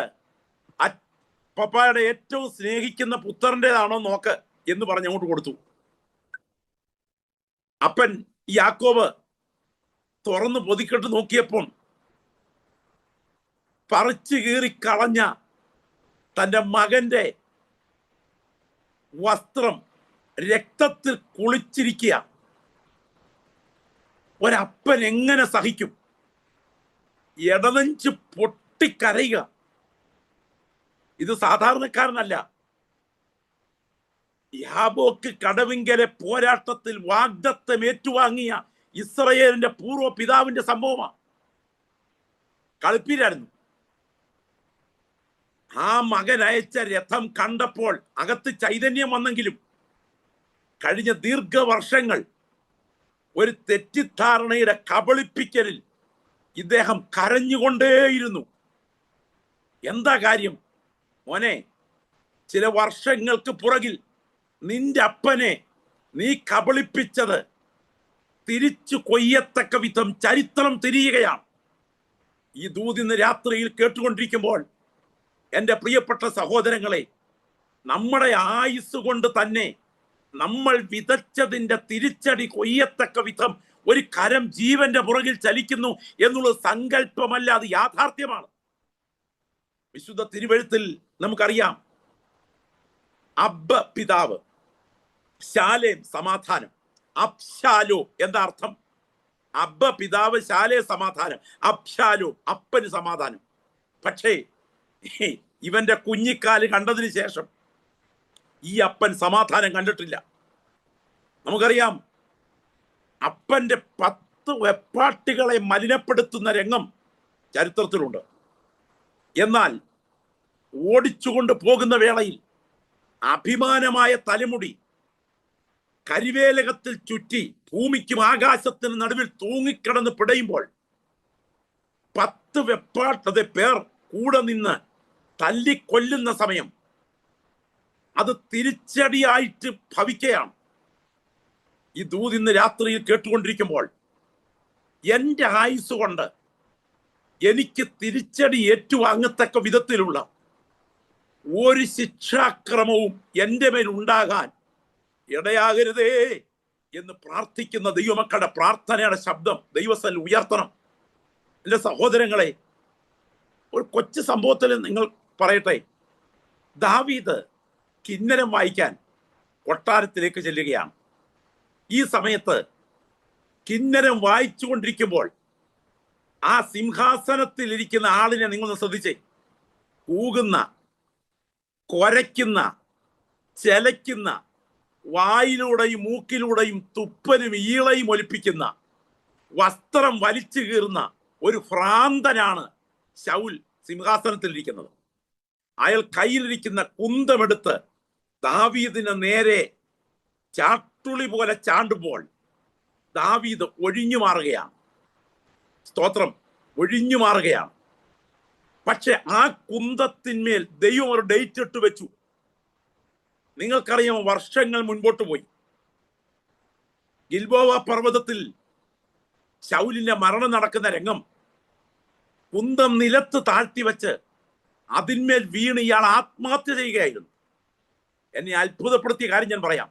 പപ്പയുടെ ഏറ്റവും സ്നേഹിക്കുന്ന പുത്രൻ്റെതാണോ നോക്ക് എന്ന് പറഞ്ഞ് അങ്ങോട്ട് കൊടുത്തു. അപ്പൻ യാക്കോബ് തുറന്ന് പൊതിക്കെട്ട് നോക്കിയപ്പോൾ പറിച്ചു കീറി കളഞ്ഞ തൻ്റെ മകന്റെ വസ്ത്രം രക്തത്തിൽ കുളിച്ചിരിക്കുക. ഒരപ്പൻ എങ്ങനെ സഹിക്കും? ഇടനെഞ്ച് പൊട്ടിക്കരയുക. ഇത് സാധാരണക്കാരനല്ല. യാബോക്ക് കടവിങ്കലെ പോരാട്ടത്തിൽ വാഗ്ദത്തം ഏറ്റുവാങ്ങിയ ഇസ്രയേലിന്റെ പൂർവ്വ പിതാവിന്റെ സംഭവമാണ്. കളിപ്പീരായിരുന്നു. ആ മകൻ അയച്ച രഥം കണ്ടപ്പോൾ അകത്ത് ചൈതന്യം വന്നെങ്കിലും കഴിഞ്ഞ ദീർഘവർഷങ്ങൾ ഒരു തെറ്റിദ്ധാരണയുടെ കബളിപ്പിക്കലിൽ ഇദ്ദേഹം കരഞ്ഞുകൊണ്ടേയിരുന്നു. എന്താ കാര്യം? മോനെ, ചില വർഷങ്ങൾക്ക് പുറകിൽ നിന്റെ അപ്പനെ നീ കബളിപ്പിച്ചത് തിരിച്ചു കൊയ്യത്തക്ക വിധം ചരിത്രം തിരിയുകയാണ്. ഈ ദൂതിന്ന് രാത്രിയിൽ കേട്ടുകൊണ്ടിരിക്കുമ്പോൾ എൻ്റെ പ്രിയപ്പെട്ട സഹോദരങ്ങളെ, നമ്മുടെ ആയുസ് കൊണ്ട് തന്നെ നമ്മൾ വിതച്ചതിൻ്റെ തിരിച്ചടി കൊയ്യത്തക്ക വിധം ഒരു കരം ജീവന്റെ പുറകിൽ ചലിക്കുന്നു എന്നുള്ളത് സങ്കല്പമല്ല, അത് യാഥാർത്ഥ്യമാണ്. വിശുദ്ധ തിരുവെഴുത്തിൽ നമുക്കറിയാം, അബ്ബ പിതാവ്, ശാലേം സമാധാനം, അബ്ശാലോ എന്താ അർത്ഥം? അബ്ബ പിതാവ്, ശാലേ സമാധാനം, അബ്ശാലോ അപ്പന് സമാധാനം. പക്ഷേ ഇവന്റെ കുഞ്ഞിക്കാല് കണ്ടതിന് ശേഷം ഈ അപ്പൻ സമാധാനം കണ്ടിട്ടില്ല. നമുക്കറിയാം, അപ്പന്റെ 10 വെപ്പാട്ടികളെ മലിനപ്പെടുത്തുന്ന രംഗം ചരിത്രത്തിലുണ്ട്. എന്നാൽ ഓടിച്ചുകൊണ്ട് പോകുന്ന വേളയിൽ അഭിമാനമായ തലമുടി കരിവേലകത്തിൽ ചുറ്റി ഭൂമിക്കും ആകാശത്തിന് നടുവിൽ തൂങ്ങിക്കിടന്ന് പിടയുമ്പോൾ 10 വെപ്പാട്ടത് പേർ കൂടെ നിന്ന് തല്ലിക്കൊല്ലുന്ന സമയം അത് തിരിച്ചടിയായിട്ട് ഭവിക്കുകയാണ്. ഈ ദൂത് ഇന്ന് രാത്രിയിൽ കേട്ടുകൊണ്ടിരിക്കുമ്പോൾ എൻ്റെ ആയുസ് കൊണ്ട് എനിക്ക് തിരിച്ചടി ഏറ്റുവാങ്ങത്തക്ക വിധത്തിലുള്ള ഒരു ശിക്ഷാക്രമവും എൻ്റെ മേൽ ഉണ്ടാകാൻ ഇടയാകരുതേ എന്ന് പ്രാർത്ഥിക്കുന്ന ദൈവമക്കളുടെ പ്രാർത്ഥനയുടെ ശബ്ദം ദൈവസ്ഥൽ ഉയർത്തണം. എൻ്റെ സഹോദരങ്ങളെ, ഒരു കൊച്ചു സംഭവത്തിൽ നിങ്ങൾ പറയട്ടെ. ദാവീദ് കിന്നരം വായിക്കാൻ കൊട്ടാരത്തിലേക്ക് ചെല്ലുകയാണ്. ഈ സമയത്ത് കിന്നരം വായിച്ചു കൊണ്ടിരിക്കുമ്പോൾ ആ സിംഹാസനത്തിൽ ഇരിക്കുന്ന ആളിനെ നിങ്ങൾ ശ്രദ്ധിച്ചേ. കൂകുന്ന, കൊരയ്ക്കുന്ന, ചെലയ്ക്കുന്ന, വായിലൂടെയും മൂക്കിലൂടെയും തുപ്പലും ഈളയും ഒലിപ്പിക്കുന്ന, വസ്ത്രം വലിച്ചു കീറുന്ന ഒരു ഭ്രാന്തനാണ് ശൗൽ സിംഹാസനത്തിൽ ഇരിക്കുന്നത്. അയാൾ കയ്യിലിരിക്കുന്ന കുന്തമെടുത്ത് ദാവീദിന് നേരെ ചാട്ടുളി പോലെ ചാണ്ടുമ്പോൾ ദാവീദ് ഒഴിഞ്ഞു മാറുകയാണ്. സ്തോത്രം, ഒഴിഞ്ഞു മാറുകയാണ്. പക്ഷെ ആ കുന്തത്തിന്മേൽ ദൈവം ഒരു ഡേറ്റ് ഇട്ട് വെച്ചു. നിങ്ങൾക്കറിയാം, വർഷങ്ങൾ മുൻപോട്ട് പോയി. ഗിൽബോവ പർവ്വതത്തിൽ ശൗലിന്റെ മരണം നടക്കുന്ന രംഗം കുന്തം നിലത്ത് താഴ്ത്തി വെച്ച് അതിന്മേൽ വീണ് ഇയാൾ ആത്മഹത്യ ചെയ്യുകയായിരുന്നു. എന്നെ അത്ഭുതപ്പെടുത്തിയ കാര്യം ഞാൻ പറയാം.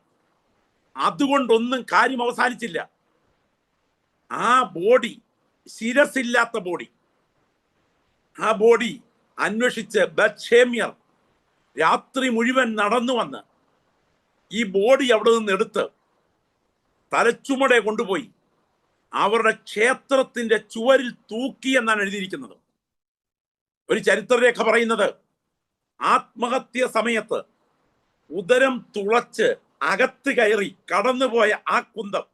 അതുകൊണ്ടൊന്നും കാര്യം അവസാനിച്ചില്ല. ആ ബോഡി, ശിരസില്ലാത്ത ബോഡി, ആ ബോഡി അന്വേഷിച്ച് ബത്ശേമ്യർ രാത്രി മുഴുവൻ നടന്നു വന്ന് ഈ ബോഡി അവിടെ നിന്ന് എടുത്ത് തലച്ചുമടെ കൊണ്ടുപോയി അവരുടെ ക്ഷേത്രത്തിന്റെ ചുവരിൽ തൂക്കി എന്നാണ് എഴുതിയിരിക്കുന്നത്. ഒരു ചരിത്രരേഖ പറയുന്നത്, ആത്മഹത്യ സമയത്ത് ഉദരം തുളച്ച് അകത്ത് കയറി കടന്നുപോയ ആ കുന്തം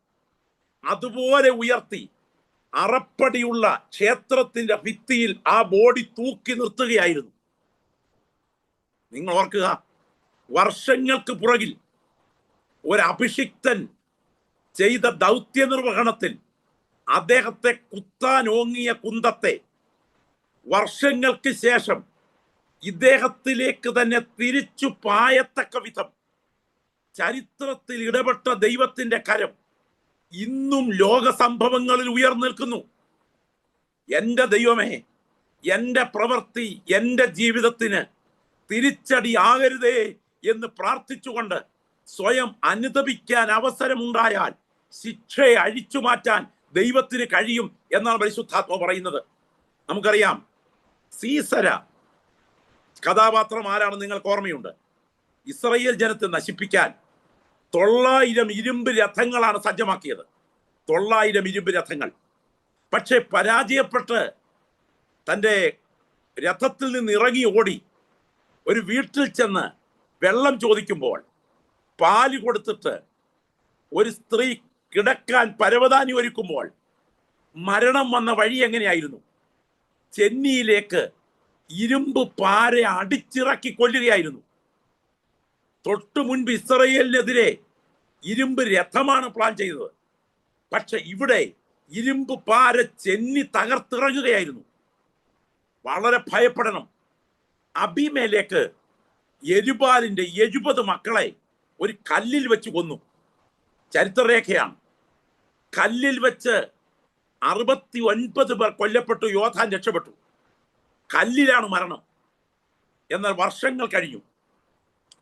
അതുപോലെ ഉയർത്തി അറപ്പടിയുള്ള ക്ഷേത്രത്തിന്റെ ഭിത്തിയിൽ ആ ബോഡി തൂക്കി നിർത്തുകയായിരുന്നു. നിങ്ങൾ ഓർക്കുക, വർഷങ്ങൾക്ക് പുറകിൽ ഒരു അഭിഷിക്തൻ ചെയ്ത ദൗത്യ നിർവഹണത്തിൽ അദ്ദേഹത്തെ കുത്താൻ ഓങ്ങിയ കുന്തത്തെ വർഷങ്ങൾക്ക് ശേഷം ഇദ്ദേഹത്തിലേക്ക് തന്നെ തിരിച്ചു പായത്തക്ക വിധം ചരിത്രത്തിൽ ഇടപെട്ട ദൈവത്തിന്റെ കരം ഇന്നും ലോക സംഭവങ്ങളിൽ ഉയർന്നിൽക്കുന്നു. എൻ്റെ ദൈവമേ, എൻ്റെ പ്രവൃത്തി എൻ്റെ ജീവിതത്തിന് തിരിച്ചടി ആകരുതേ എന്ന് പ്രാർത്ഥിച്ചുകൊണ്ട് സ്വയം അനുതപിക്കാൻ അവസരമുണ്ടായാൽ ശിക്ഷയെ അഴിച്ചു മാറ്റാൻ ദൈവത്തിന് കഴിയും എന്നാണ് പരിശുദ്ധാത്മ പറയുന്നത്. നമുക്കറിയാം, സീസര കഥാപാത്രം ആരാണ് നിങ്ങൾക്ക് ഓർമ്മയുണ്ട്. ഇസ്രായേൽ ജനത്തെ നശിപ്പിക്കാൻ 900 ഇരുമ്പ് രഥങ്ങളാണ് സജ്ജമാക്കിയത്. 900 ഇരുമ്പ് രഥങ്ങൾ. പക്ഷെ പരാജയപ്പെട്ട് തൻ്റെ രഥത്തിൽ നിന്ന് ഇറങ്ങി ഓടി ഒരു വീട്ടിൽ ചെന്ന് വെള്ളം ചോദിക്കുമ്പോൾ പാല് കൊടുത്തിട്ട് ഒരു സ്ത്രീ കിടക്കാൻ പരവതാനി ഒരുക്കുമ്പോൾ മരണം വന്ന വഴി എങ്ങനെയായിരുന്നു? ചെന്നിയിലേക്ക് ഇരുമ്പ് പാര അടിച്ചിറക്കി കൊല്ലുകയായിരുന്നു. തൊട്ടു മുൻപ് ഇസ്രായേലിനെതിരെ ഇരുമ്പ് രഥമാണ് പ്ലാൻ ചെയ്തത്. പക്ഷെ ഇവിടെ ഇരുമ്പ് പാര ചെന്നി തകർത്തിറങ്ങുകയായിരുന്നു. വളരെ ഭയപ്പെടണം. അബീമേലേക്ക് യെരുബാലിന്റെ 70 മക്കളെ ഒരു കല്ലിൽ വെച്ച് കൊന്നു. ചരിത്രരേഖയാണ്. കല്ലിൽ വെച്ച് 69 പേർ കൊല്ലപ്പെട്ടു. യോദ്ധാൻ രക്ഷപ്പെട്ടു. കല്ലിലാണ് മരണം. എന്നാൽ വർഷങ്ങൾ കഴിഞ്ഞു.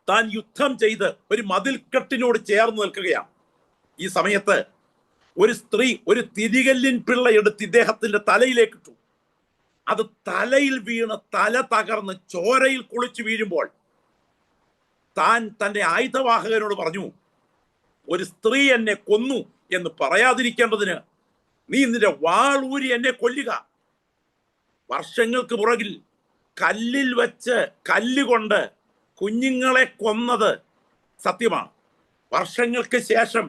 താൻ യുദ്ധം ചെയ്ത് ഒരു മതിൽക്കെട്ടിനോട് ചേർന്ന് നിൽക്കുകയാണ്. ഈ സമയത്ത് ഒരു സ്ത്രീ ഒരു തിരികല്ലിൻ പിള്ള എടുത്ത് ഇദ്ദേഹത്തിന്റെ തലയിലേക്ക് ഇട്ടു. അത് തലയിൽ വീണ് തല തകർന്ന് ചോരയിൽ കുളിച്ചു വീഴുമ്പോൾ താൻ തന്റെ ആയുധവാഹകനോട് പറഞ്ഞു, ഒരു സ്ത്രീ എന്നെ കൊന്നു എന്ന് പറയാതിരിക്കേണ്ടതിന് നീ നിന്റെ വാൾ ഊരി എന്നെ കൊല്ലുക. വർഷങ്ങൾക്ക് പുറകിൽ കല്ലിൽ വെച്ച് കല്ലുകൊണ്ട് കുഞ്ഞുങ്ങളെ കൊന്നത് സത്യമാണ്. വർഷങ്ങൾക്ക് ശേഷം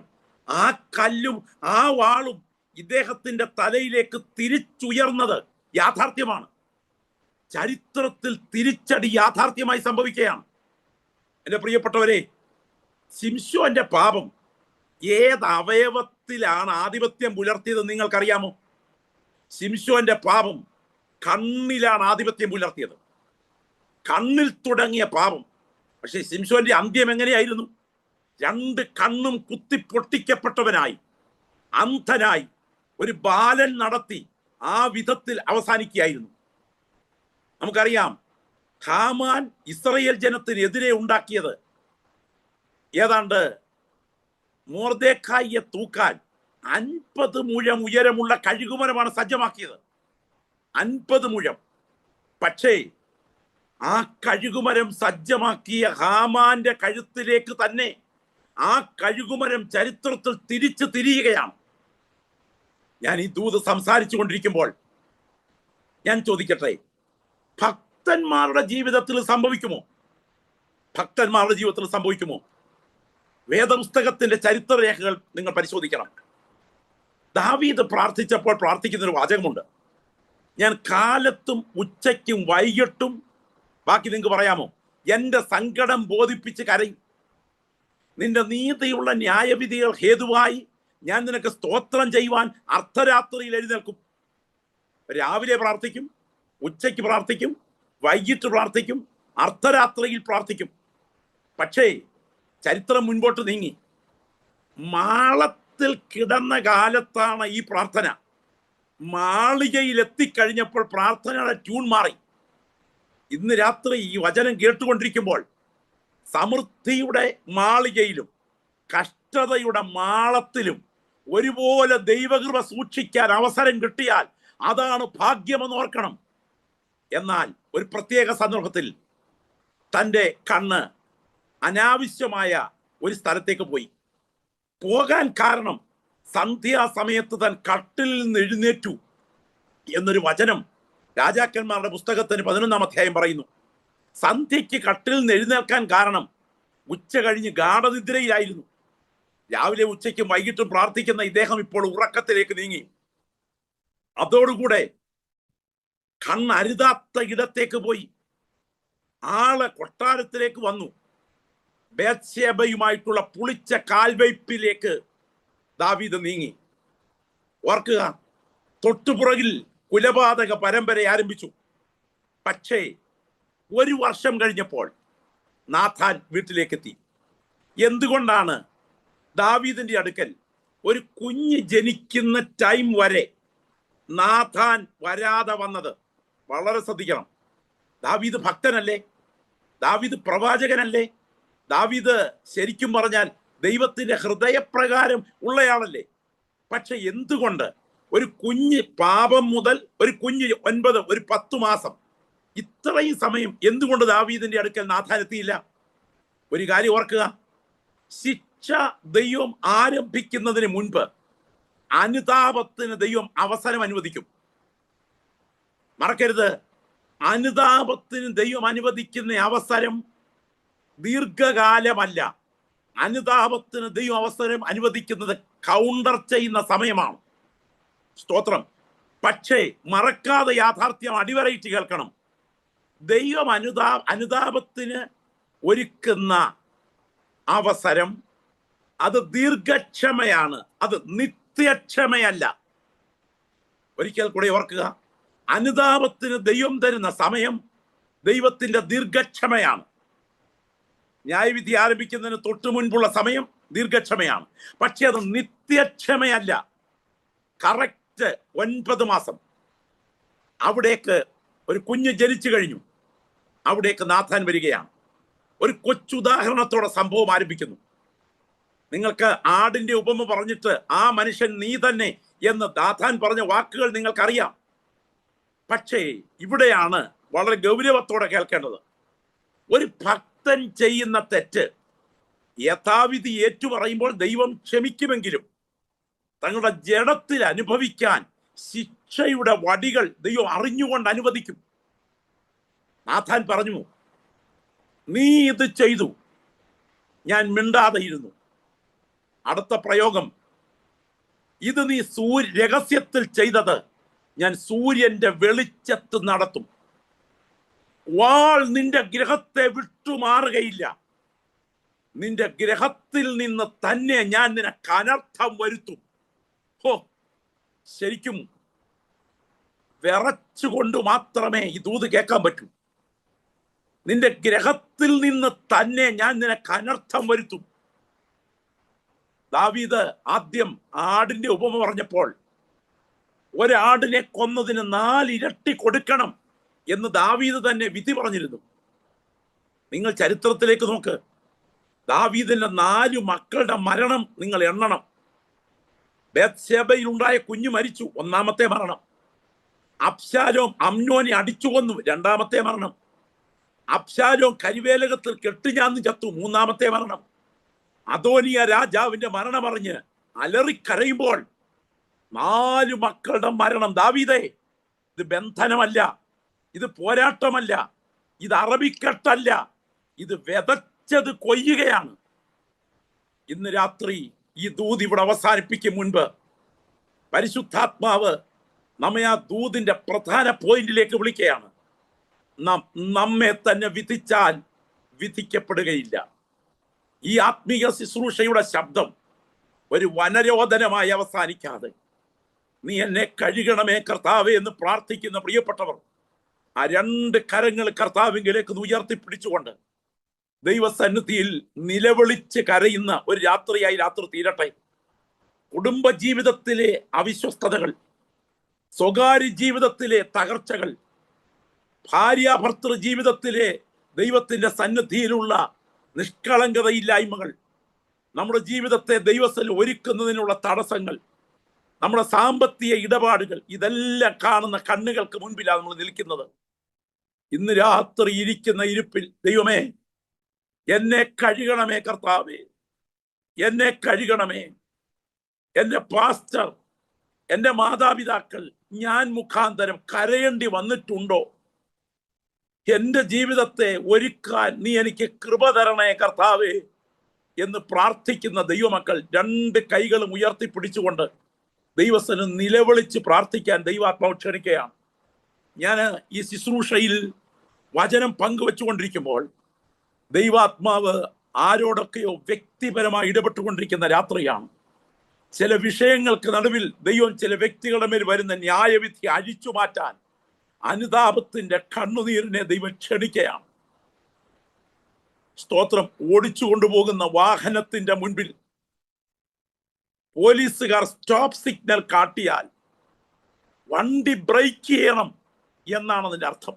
ആ കല്ലും ആ വാളും ഇദ്ദേഹത്തിന്റെ തലയിലേക്ക് തിരിച്ചുയർന്നത് യാഥാർത്ഥ്യമാണ്. ചരിത്രത്തിൽ തിരിച്ചടി യാഥാർത്ഥ്യമായി സംഭവിക്കുകയാണ്. എന്റെ പ്രിയപ്പെട്ടവരെ, ശിംശോന്റെ പാപം ഏത് അവയവത്തിലാണ് ആധിപത്യം പുലർത്തിയത് നിങ്ങൾക്കറിയാമോ? ശിംശോന്റെ പാപം കണ്ണിലാണ് ആധിപത്യം പുലർത്തിയത്. കണ്ണിൽ തുടങ്ങിയ പാപം. പക്ഷെ ശിംശോന്റെ അന്ത്യം എങ്ങനെയായിരുന്നു? 2 കണ്ണും കുത്തി പൊട്ടിക്കപ്പെട്ടവനായി, അന്ധനായി, ഒരു ബാലൻ നടത്തി ആ വിധത്തിൽ അവസാനിക്കുകയായിരുന്നു. നമുക്കറിയാം, ഹാമാൻ ഇസ്രയേൽ ജനത്തിനെതിരെ ഉണ്ടാക്കിയത് ഏതാണ്ട് മൊർദെഖായിയെ തൂക്കാൻ 50 മുഴം ഉയരമുള്ള കഴുകുമരമാണ് സജ്ജമാക്കിയത്. 50 മുഴം. പക്ഷേ ആ കഴുകുമരം സജ്ജമാക്കിയ ഹാമാന്റെ കഴുത്തിലേക്ക് തന്നെ ആ കഴുകുമരം ചരിത്രത്തിൽ തിരിച്ചു തിരിയുകയാണ്. ഞാൻ ഈ ദൂത് സംസാരിച്ചു കൊണ്ടിരിക്കുമ്പോൾ ഞാൻ ചോദിക്കട്ടെ, ഭക്തന്മാരുടെ ജീവിതത്തിൽ സംഭവിക്കുമോ? ഭക്തന്മാരുടെ ജീവിതത്തിൽ സംഭവിക്കുമോ? വേദപുസ്തകത്തിന്റെ ചരിത്രരേഖകൾ നിങ്ങൾ പരിശോധിക്കണം. ദാവീദ് പ്രാർത്ഥിച്ചപ്പോൾ പ്രാർത്ഥിക്കുന്ന ഒരു വാചകമുണ്ട്. ഞാൻ കാലത്തും ഉച്ചയ്ക്കും വൈകിട്ടും, ബാക്കി നിങ്ങൾക്ക് പറയാമോ, എന്റെ സങ്കടം ബോധിപ്പിച്ച് കരയും. നിന്റെ നീതിയുള്ള ന്യായവിധികൾ ഹേതുവായി ഞാൻ നിനക്ക് സ്തോത്രം ചെയ്യുവാൻ അർദ്ധരാത്രിയിൽ എഴുന്നേൽക്കും. രാവിലെ പ്രാർത്ഥിക്കും, ഉച്ചയ്ക്ക് പ്രാർത്ഥിക്കും, വൈകിട്ട് പ്രാർത്ഥിക്കും, അർദ്ധരാത്രിയിൽ പ്രാർത്ഥിക്കും. പക്ഷേ ചരിത്രം മുൻപോട്ട് നീങ്ങി. മാളത്തിൽ കിടന്ന കാലത്താണ് ഈ പ്രാർത്ഥന. മാളികയിൽ എത്തിക്കഴിഞ്ഞപ്പോൾ പ്രാർത്ഥനയുടെ ട്യൂൺ മാറി. ഇന്ന് രാത്രി ഈ വചനം കേട്ടുകൊണ്ടിരിക്കുമ്പോൾ സമൃദ്ധിയുടെ മാളികയിലും കഷ്ടതയുടെ മാളത്തിലും ഒരുപോലെ ദൈവകൃപ സൂക്ഷിക്കാൻ അവസരം കിട്ടിയാൽ അതാണ് ഭാഗ്യമെന്ന് ഓർക്കണം. എന്നാൽ ഒരു പ്രത്യേക സന്ദർഭത്തിൽ തൻ്റെ കണ്ണ് അനാവശ്യമായ ഒരു സ്ഥലത്തേക്ക് പോകാൻ കാരണം സന്ധ്യാസമയത്ത് താൻ കട്ടിൽ നിന്ന് എഴുന്നേറ്റു എന്നൊരു വചനം രാജാക്കന്മാരുടെ പുസ്തകത്തിന് 11-ാം അധ്യായം പറയുന്നു. സന്ധ്യയ്ക്ക് കട്ടിൽ നിന്ന് എഴുന്നേൽക്കാൻ കാരണം ഉച്ച കഴിഞ്ഞ് ഗാഠനിദ്രയിലായിരുന്നു. രാവിലെ ഉച്ചയ്ക്കും വൈകിട്ടും പ്രാർത്ഥിക്കുന്ന ഇദ്ദേഹം ഇപ്പോൾ ഉറക്കത്തിലേക്ക് നീങ്ങി. അതോടുകൂടെ കണ്ണരുതാത്ത ഇടത്തേക്ക് പോയി. ആള് കൊട്ടാരത്തിലേക്ക് വന്നു. ബേത്ശേബയുമായിട്ടുള്ള പുളിച്ച കാൽവയ്പിലേക്ക് ദാവീദ് നീങ്ങി. ഓർക്കുക, തൊട്ടുപുറകിൽ കുലപാതക പരമ്പര ആരംഭിച്ചു. പക്ഷേ 1 വർഷം കഴിഞ്ഞപ്പോൾ നാഥാൻ വീട്ടിലേക്കെത്തി. എന്തുകൊണ്ടാണ് ദാവീദിന്റെ അടുക്കൽ ഒരു കുഞ്ഞ് ജനിക്കുന്ന ടൈം വരെ നാഥാൻ വരാതെ വന്നത്? വളരെ ശ്രദ്ധിക്കണം. ദാവീദ് ഭക്തനല്ലേ? ദാവീദ് പ്രവാചകനല്ലേ? ദാവീദ് ശരിക്കും പറഞ്ഞാൽ ദൈവത്തിന്റെ ഹൃദയപ്രകാരം ഉള്ളയാളല്ലേ? പക്ഷെ എന്തുകൊണ്ട് ഒരു കുഞ്ഞ് പാപം മുതൽ ഒരു കുഞ്ഞ് 9, ഒരു 10 മാസം, ഇത്രയും സമയം എന്തുകൊണ്ട് ദാവീദിന്റെ അടുക്കൽ നാഥാൻ എത്തിയില്ല? ഒരു കാര്യം ഓർക്കുക, ശിക്ഷ ദൈവം ആരംഭിക്കുന്നതിന് മുൻപ് അനുതാപത്തിന് ദൈവം അവസരം അനുവദിക്കും. മറക്കരുത്, അനുതാപത്തിന് ദൈവം അനുവദിക്കുന്ന അവസരം ദീർഘകാലമല്ല. അനുതാപത്തിന് ദൈവം അവസരം അനുവദിക്കുന്നത് കൗണ്ടർ ചെയ്യുന്ന സമയമാണ്. സ്തോത്രം. പക്ഷേ മറക്കാതെ യാഥാർത്ഥ്യം അടിവരയിട്ട് കേൾക്കണം. ദൈവം അനുതാപത്തിന് ഒരുക്കുന്ന അവസരം അത് ദീർഘക്ഷമയാണ്, അത് നിത്യക്ഷമയല്ല. ഒരിക്കൽ കൂടെ ഓർക്കുക, അനുതാപത്തിന് ദൈവം തരുന്ന സമയം ദൈവത്തിന്റെ ദീർഘക്ഷമയാണ്. ന്യായവിധി ആരംഭിക്കുന്നതിന് തൊട്ടു മുൻപുള്ള സമയം ദീർഘക്ഷമയാണ്, പക്ഷെ അത് നിത്യക്ഷമയല്ല. കറക്റ്റ് 9 മാസം അവിടേക്ക് ഒരു കുഞ്ഞ് ജനിച്ചു കഴിഞ്ഞു. അവിടേക്ക് നാഥാൻ വരികയാണ്. ഒരു കൊച്ചുദാഹരണത്തോടെ സംഭവം ആരംഭിക്കുന്നു. നിങ്ങൾക്ക് ആടിന്റെ ഉപമ പറഞ്ഞിട്ട് ആ മനുഷ്യൻ നീ തന്നെ എന്ന് നാഥാൻ പറഞ്ഞ വാക്കുകൾ നിങ്ങൾക്കറിയാം. പക്ഷേ ഇവിടെയാണ് വളരെ ഗൗരവത്തോടെ കേൾക്കേണ്ടത്. ഒരു ഭക്തൻ ചെയ്യുന്ന തെറ്റ് യഥാവിധി ഏറ്റുപറയുമ്പോൾ ദൈവം ക്ഷമിക്കുമെങ്കിലും തങ്ങളുടെ ജഡത്തിൽ അനുഭവിക്കാൻ ശിക്ഷയുടെ വടികൾ ദൈവം അറിഞ്ഞുകൊണ്ട് അനുവദിക്കും. നാഥാൻ പറഞ്ഞു, നീ ഇത് ചെയ്തു, ഞാൻ മിണ്ടാതെ ഇരുന്നു. അടുത്ത പ്രയോഗം, ഇത് നീ രഹസ്യത്തിൽ ചെയ്തത് ഞാൻ സൂര്യന്റെ വെളിച്ചത്ത് നടത്തും. വാൾ നിന്റെ ഗ്രഹത്തെ വിട്ടുമാറുകയില്ല. നിന്റെ ഗ്രഹത്തിൽ നിന്ന് തന്നെ ഞാൻ നിനക്ക് അനർത്ഥം വരുത്തും. ശരിക്കും വിറച്ചുകൊണ്ട് മാത്രമേ ഈ ദൂത് കേൾക്കാൻ പറ്റൂ. നിന്റെ ഗ്രഹത്തിൽ നിന്ന് തന്നെ ഞാൻ നിനക്ക് അനർത്ഥം വരുത്തും. ദാവീദ് ആദ്യം ആടിന്റെ ഉപമ പറഞ്ഞപ്പോൾ ഒരാടിനെ കൊന്നതിന് 4 ഇരട്ടി കൊടുക്കണം എന്ന് ദാവീദ് തന്നെ വിധി പറഞ്ഞിരുന്നു. നിങ്ങൾ ചരിത്രത്തിലേക്ക് നോക്ക്. ദാവീദിന്റെ 4 മക്കളുടെ മരണം നിങ്ങൾ എണ്ണണം. ബേത്ശേബയിൽ ഉണ്ടായ കുഞ്ഞു മരിച്ചു, 1ാമത്തെ മരണം. അബ്ശാലോം അമ്നോനെ അടിച്ചു കൊന്നു, 2ാമത്തെ മരണം. അബ്ശാലോം കരിവേലകത്തിൽ കെട്ടുഞാന്ന് ചത്തു, 3ാമത്തെ മരണം. അദോനിയ രാജാവിന്റെ മരണമറിഞ്ഞ് അലറിക്കരയുമ്പോൾ 4 മക്കളുടെ മരണം. ദാവീദേ, ഇത് ബന്ധനമല്ല, ഇത് പോരാട്ടമല്ല, ഇത് അറബിക്കെട്ടല്ല, ഇത് വിതച്ചത് കൊയ്യുകയാണ്. ഇന്ന് രാത്രി ഈ ദൂത് ഇവിടെ അവസാനിപ്പിക്കും മുൻപ് പരിശുദ്ധാത്മാവ് നമ്മെ ആ ദൂതിന്റെ പ്രധാന പോയിന്റിലേക്ക് വിളിക്കുകയാണ്. നമ്മെ തന്നെ വിധിച്ചാൽ വിധിക്കപ്പെടുകയില്ല. ഈ ആത്മീയ ശുശ്രൂഷയുടെ ശബ്ദം ഒരു വനരോധനമായി അവസാനിക്കാതെ നീ എന്നെ കഴുകണമേ കർത്താവേ എന്ന് പ്രാർത്ഥിക്കുന്ന പ്രിയപ്പെട്ടവർ, ആ 2 കരങ്ങൾ കർത്താവിലേക്ക് ഉയർത്തിപ്പിടിച്ചുകൊണ്ട് ദൈവസന്നിധിയിൽ നിലവിളിച്ച് കരയുന്ന ഒരു രാത്രിയായി രാത്രി തീരട്ടെ. കുടുംബ ജീവിതത്തിലെ അവിശ്വസ്തതകൾ, സ്വകാര്യ ജീവിതത്തിലെ തകർച്ചകൾ, ഭാര്യാഭർത്തൃ ജീവിതത്തിലെ ദൈവത്തിന്റെ സന്നിധിയിലുള്ള നിഷ്കളങ്കതയില്ലായ്മകൾ, നമ്മുടെ ജീവിതത്തെ ദൈവത്തിൽ ഒരുക്കുന്നതിനുള്ള തടസ്സങ്ങൾ, നമ്മുടെ സാമ്പത്തിക ഇടപാടുകൾ, ഇതെല്ലാം കാണുന്ന കണ്ണുകൾക്ക് മുൻപിലാണ് നമ്മൾ നിൽക്കുന്നത്. ഇന്ന് രാത്രി ഇരിക്കുന്ന ഇരിപ്പിൽ ദൈവമേ എന്നെ കഴുകണമേ കർത്താവേ, എന്നെ കഴുകണമേ. എൻ്റെ പാസ്റ്റർ, എൻ്റെ മാതാപിതാക്കൾ ഞാൻ മുഖാന്തരം കരയേണ്ടി വന്നിട്ടുണ്ടോ? എൻ്റെ ജീവിതത്തെ ഒരുക്കാൻ നീ എനിക്ക് കൃപ തരണേ കർത്താവേ എന്ന് പ്രാർത്ഥിക്കുന്ന ദൈവമക്കൾ 2 കൈകളും ഉയർത്തിപ്പിടിച്ചുകൊണ്ട് ദൈവസ്ഥന് നിലവിളിച്ച് പ്രാർത്ഥിക്കാൻ ദൈവാത്മാവ് ക്ഷണിക്കുകയാണ്. ഞാൻ ഈ ശുശ്രൂഷയിൽ വചനം പങ്കുവെച്ചുകൊണ്ടിരിക്കുമ്പോൾ ദൈവാത്മാവ് ആരോടൊക്കെയോ വ്യക്തിപരമായി ഇടപെട്ടുകൊണ്ടിരിക്കുന്ന രാത്രിയാണ്. ചില വിഷയങ്ങൾക്ക് നടുവിൽ ദൈവം ചില വ്യക്തികളുടെ മേൽ വരുന്ന ന്യായവിധി അഴിച്ചു മാറ്റാൻ അനുതാപത്തിന്റെ കണ്ണുനീരിനെ ദൈവം ക്ഷണിക്കുകയാണ്. സ്തോത്രം. ഓടിച്ചു കൊണ്ടുപോകുന്ന വാഹനത്തിന്റെ മുൻപിൽ പോലീസുകാർ സ്റ്റോപ്പ് സിഗ്നൽ കാട്ടിയാൽ വണ്ടി ബ്രേക്ക് ചെയ്യണം എന്നാണ് അതിന്റെ അർത്ഥം.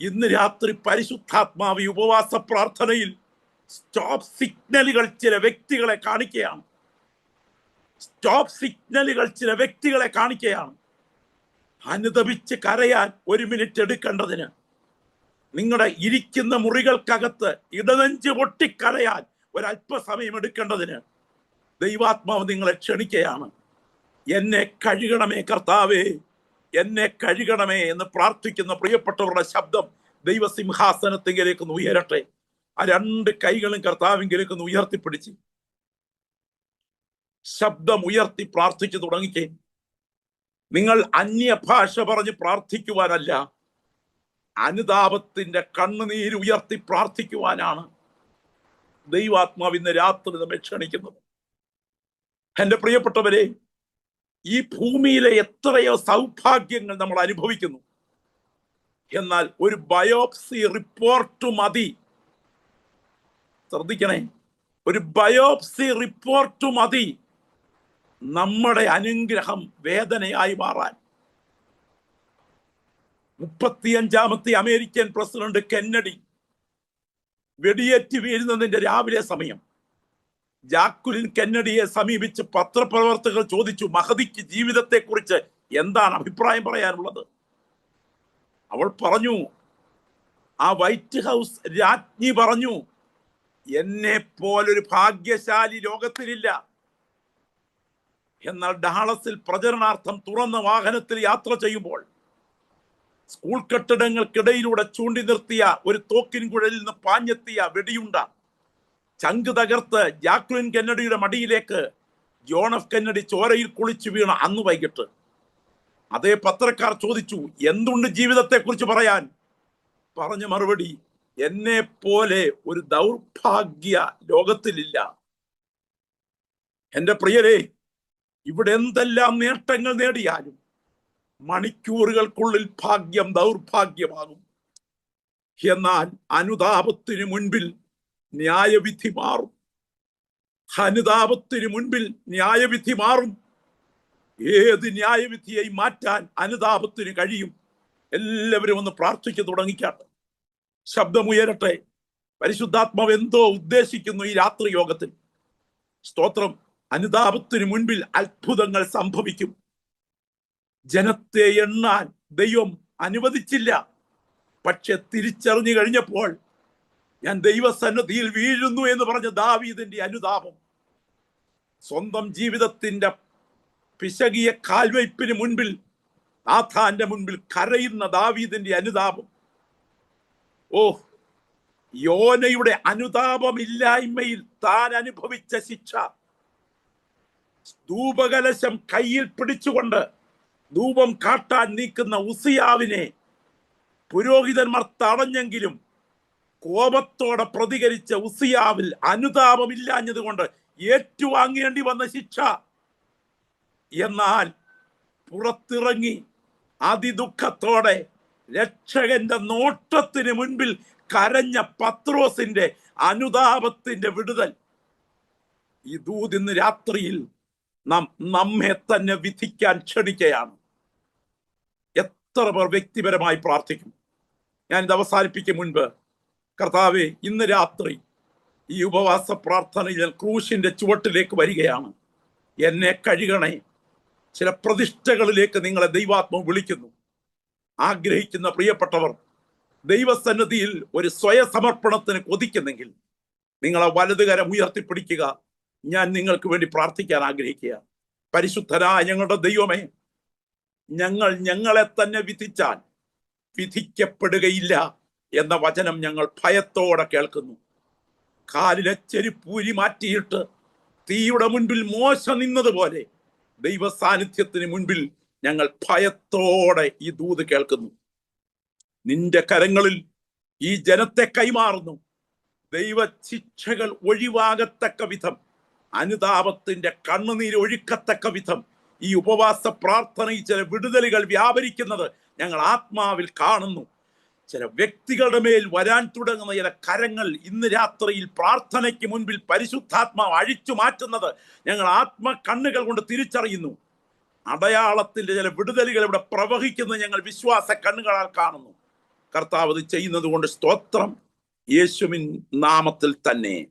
ഇന്ന് രാത്രി പരിശുദ്ധാത്മാവ് ഉപവാസ പ്രാർത്ഥനയിൽ സ്റ്റോപ്പ് സിഗ്നലുകൾ ചില വ്യക്തികളെ കാണിക്കുകയാണ്. സ്റ്റോപ്പ് സിഗ്നലുകൾ ചില വ്യക്തികളെ കാണിക്കുകയാണ്. അനുതപിച്ച് കരയാൻ 1 മിനിറ്റ് എടുക്കേണ്ടതിന് നിങ്ങളുടെ ഇരിക്കുന്ന മുറികൾക്കകത്ത് ഇടനെഞ്ച് പൊട്ടിക്കരയാൻ ഒരല്പസമയം എടുക്കേണ്ടതിന് ദൈവാത്മാവ് നിങ്ങളെ ക്ഷണിക്കുകയാണ്. എന്നെ കഴുകണമേ കർത്താവേ, എന്നെ കഴുകണമേ എന്ന് പ്രാർത്ഥിക്കുന്ന പ്രിയപ്പെട്ടവരുടെ ശബ്ദം ദൈവസിംഹാസനത്തിലേക്ക് ഉയരട്ടെ. ആ 2 കൈകളും കർത്താവിലേക്ക് ഉയർത്തിപ്പിടിച്ച് ശബ്ദം ഉയർത്തി പ്രാർത്ഥിച്ചു തുടങ്ങിക്കേ. നിങ്ങൾ അന്യഭാഷ പറഞ്ഞ് പ്രാർത്ഥിക്കുവാനല്ല, അനുതാപത്തിന്റെ കണ്ണുനീര് ഉയർത്തി പ്രാർത്ഥിക്കുവാനാണ് ദൈവാത്മാവ് ഇന്ന് രാത്രി നമ്മെ ക്ഷണിക്കുന്നത്. എന്റെ പ്രിയപ്പെട്ടവരെ, ഈ ഭൂമിയിലെ എത്രയോ സൗഭാഗ്യങ്ങൾ നമ്മൾ അനുഭവിക്കുന്നു. എന്നാൽ ഒരു ബയോപ്സി റിപ്പോർട്ട് മതി. ശ്രദ്ധിക്കണേ, ഒരു ബയോപ്സി റിപ്പോർട്ട് മതി നമ്മുടെ അനുഗ്രഹം വേദനയായി മാറാൻ. 35ാമത്തെ അമേരിക്കൻ പ്രസിഡന്റ് കെന്നഡി വെടിയേറ്റ് വീഴുന്നതിന്റെ രാവിലെ സമയം ജാക്കുലിൻ കെന്നഡിയെ സമീപിച്ച് പത്രപ്രവർത്തകർ ചോദിച്ചു, മഹദിക്ക് ജീവിതത്തെക്കുറിച്ച് എന്താണ് അഭിപ്രായം പറയാനുള്ളത്? അവൾ പറഞ്ഞു, ആ വൈറ്റ് ഹൗസ് രാജ്ഞി പറഞ്ഞു, എന്നെ പോലൊരു ഭാഗ്യശാലി ലോകത്തിലില്ല. എന്നാൽ ഡാളസിൽ പ്രചരണാർത്ഥം തുറന്ന വാഹനത്തിൽ യാത്ര ചെയ്യുമ്പോൾ സ്കൂൾ കെട്ടിടങ്ങൾക്കിടയിലൂടെ ചൂണ്ടി നിർത്തിയ ഒരു തോക്കിൻ കുഴലിൽ നിന്ന് പാഞ്ഞെത്തിയ വെടിയുണ്ട ചങ്ക് തകർത്ത് ജാക്ലിൻ കെന്നഡിയുടെ മടിയിലേക്ക് ജോൺ എഫ് കെന്നഡി ചോരയിൽ കുളിച്ചു വീണ അന്ന് വൈകിട്ട് അതേ പത്രക്കാർ ചോദിച്ചു, എന്തുണ്ട് ജീവിതത്തെക്കുറിച്ച് പറയാൻ? പറഞ്ഞ മറുപടി, എന്നെ പോലെ ഒരു ദൗർഭാഗ്യ ലോകത്തിലില്ല. എന്റെ പ്രിയരെ, ഇവിടെ എന്തെല്ലാം നേട്ടങ്ങൾ നേടിയാലും മണിക്കൂറുകൾക്കുള്ളിൽ ഭാഗ്യം ദൗർഭാഗ്യമാകും. എന്നാൽ അനുതാപത്തിന് മുൻപിൽ ന്യായവിധി മാറും. അനുതാപത്തിന് മുൻപിൽ ന്യായവിധി മാറും. ഏത് ന്യായവിധിയെയും മാറ്റാൻ അനുതാപത്തിന് കഴിയും. എല്ലാവരും ഒന്ന് പ്രാർത്ഥിച്ചു തുടങ്ങിക്കാട്ടെ. ശബ്ദമുയരട്ടെ. പരിശുദ്ധാത്മാവ് എന്തോ ഉദ്ദേശിക്കുന്നു ഈ രാത്രി യോഗത്തിൽ. സ്തോത്രം. അനുതാപത്തിന് മുൻപിൽ അത്ഭുതങ്ങൾ സംഭവിക്കും. ജനത്തെ എണ്ണാൻ ദൈവം അനുവദിച്ചില്ല. പക്ഷെ തിരിച്ചറിഞ്ഞു കഴിഞ്ഞപ്പോൾ ഞാൻ ദൈവസന്നിധിയിൽ വീഴുന്നു എന്ന് പറഞ്ഞ ദാവീദിന്റെ അനുതാപം, സ്വന്തം ജീവിതത്തിന്റെ പിശകിയ കാൽവയ്പ്പിന് മുൻപിൽ നാഥാന്റെ മുൻപിൽ കരയുന്ന ദാവീദിന്റെ അനുതാപം. ഓ, യോനയുടെ അനുതാപമില്ലായ്മയിൽ താൻ അനുഭവിച്ച ശിക്ഷ, ധൂപകലശം കയ്യിൽ പിടിച്ചുകൊണ്ട് ധൂപം കാട്ടാൻ നീക്കുന്ന ഉസിയാവിനെ പുരോഹിതന്മാർ തടഞ്ഞെങ്കിലും കോപത്തോടെ പ്രതികരിച്ച ഉസിയാവിൽ അനുതാപമില്ലാഞ്ഞത് കൊണ്ട് ഏറ്റുവാങ്ങേണ്ടി വന്ന ശിക്ഷ. എന്നാൽ പുറത്തിറങ്ങി അതിദുഃഖത്തോടെ രക്ഷകന്റെ നോട്ടത്തിന് മുൻപിൽ കരഞ്ഞ പത്രോസിന്റെ അനുതാപത്തിന്റെ വിടുതൽ. ഈ ദൂത് ഇന്ന് രാത്രിയിൽ നമ്മെ തന്നെ വിധിക്കാൻ ക്ഷണിക്കുകയാണ്. എത്ര പേർ വ്യക്തിപരമായി പ്രാർത്ഥിക്കും? ഞാനിത് അവസാനിപ്പിക്കും മുൻപ്, കർത്താവേ, ഇന്ന് രാത്രി ഈ ഉപവാസ പ്രാർത്ഥനയിൽ ക്രൂശിന്റെ ചുവട്ടിലേക്ക് വരികയാണ്. എന്നെ കഴുകണേ. ചില പ്രതിഷ്ഠകളിലേക്ക് നിങ്ങളെ ദൈവാത്മാവ് വിളിക്കുന്നു. ആഗ്രഹിക്കുന്ന പ്രിയപ്പെട്ടവർ ദൈവസന്നിധിയിൽ ഒരു സ്വയസമർപ്പണത്തിന് കൊതിക്കുന്നെങ്കിൽ നിങ്ങളെ വലതുകരം ഉയർത്തിപ്പിടിക്കുക. ഞാൻ നിങ്ങൾക്ക് വേണ്ടി പ്രാർത്ഥിക്കാൻ ആഗ്രഹിക്കുക. പരിശുദ്ധനായ ഞങ്ങളുടെ ദൈവമേ, ഞങ്ങളെ തന്നെ വിധിച്ചാൽ വിധിക്കപ്പെടുകയില്ല എന്ന വചനം ഞങ്ങൾ ഭയത്തോടെ കേൾക്കുന്നു. കാലിലെ ചെരുപ്പൂരി മാറ്റിയിട്ട് തീയുടെ മുൻപിൽ മോശ നിന്നതുപോലെ ദൈവ സാന്നിധ്യത്തിന് മുൻപിൽ ഞങ്ങൾ ഭയത്തോടെ ഈ ദൂത് കേൾക്കുന്നു. നിന്റെ കരങ്ങളിൽ ഈ ജനത്തെ കൈമാറുന്നു. ദൈവ ശിക്ഷകൾ ഒഴിവാകത്തക്ക വിധം, അനുതാപത്തിന്റെ കണ്ണുനീര് ഒഴുക്കത്തക്ക വിധം ഈ ഉപവാസ പ്രാർത്ഥനയിൽ ചില വിടുതലുകൾ വ്യാപരിക്കുന്നത് ഞങ്ങൾ ആത്മാവിൽ കാണുന്നു. ചില വ്യക്തികളുടെ മേൽ വരാൻ തുടങ്ങുന്ന ചില കരങ്ങൾ ഇന്ന് രാത്രിയിൽ പ്രാർത്ഥനയ്ക്ക് മുൻപിൽ പരിശുദ്ധാത്മാവ് അഴിച്ചു മാറ്റുന്നത് ഞങ്ങൾ കണ്ണുകൾ കൊണ്ട് തിരിച്ചറിയുന്നു. അടയാളത്തിന്റെ ചില വിടുതലുകൾ ഇവിടെ പ്രവഹിക്കുന്നത് ഞങ്ങൾ വിശ്വാസ കണ്ണുകളാൽ കാണുന്നു. കർത്താവ് ഇത് ചെയ്യുന്നത് കൊണ്ട് സ്തോത്രം. യേശുവിൻ നാമത്തിൽ തന്നെ.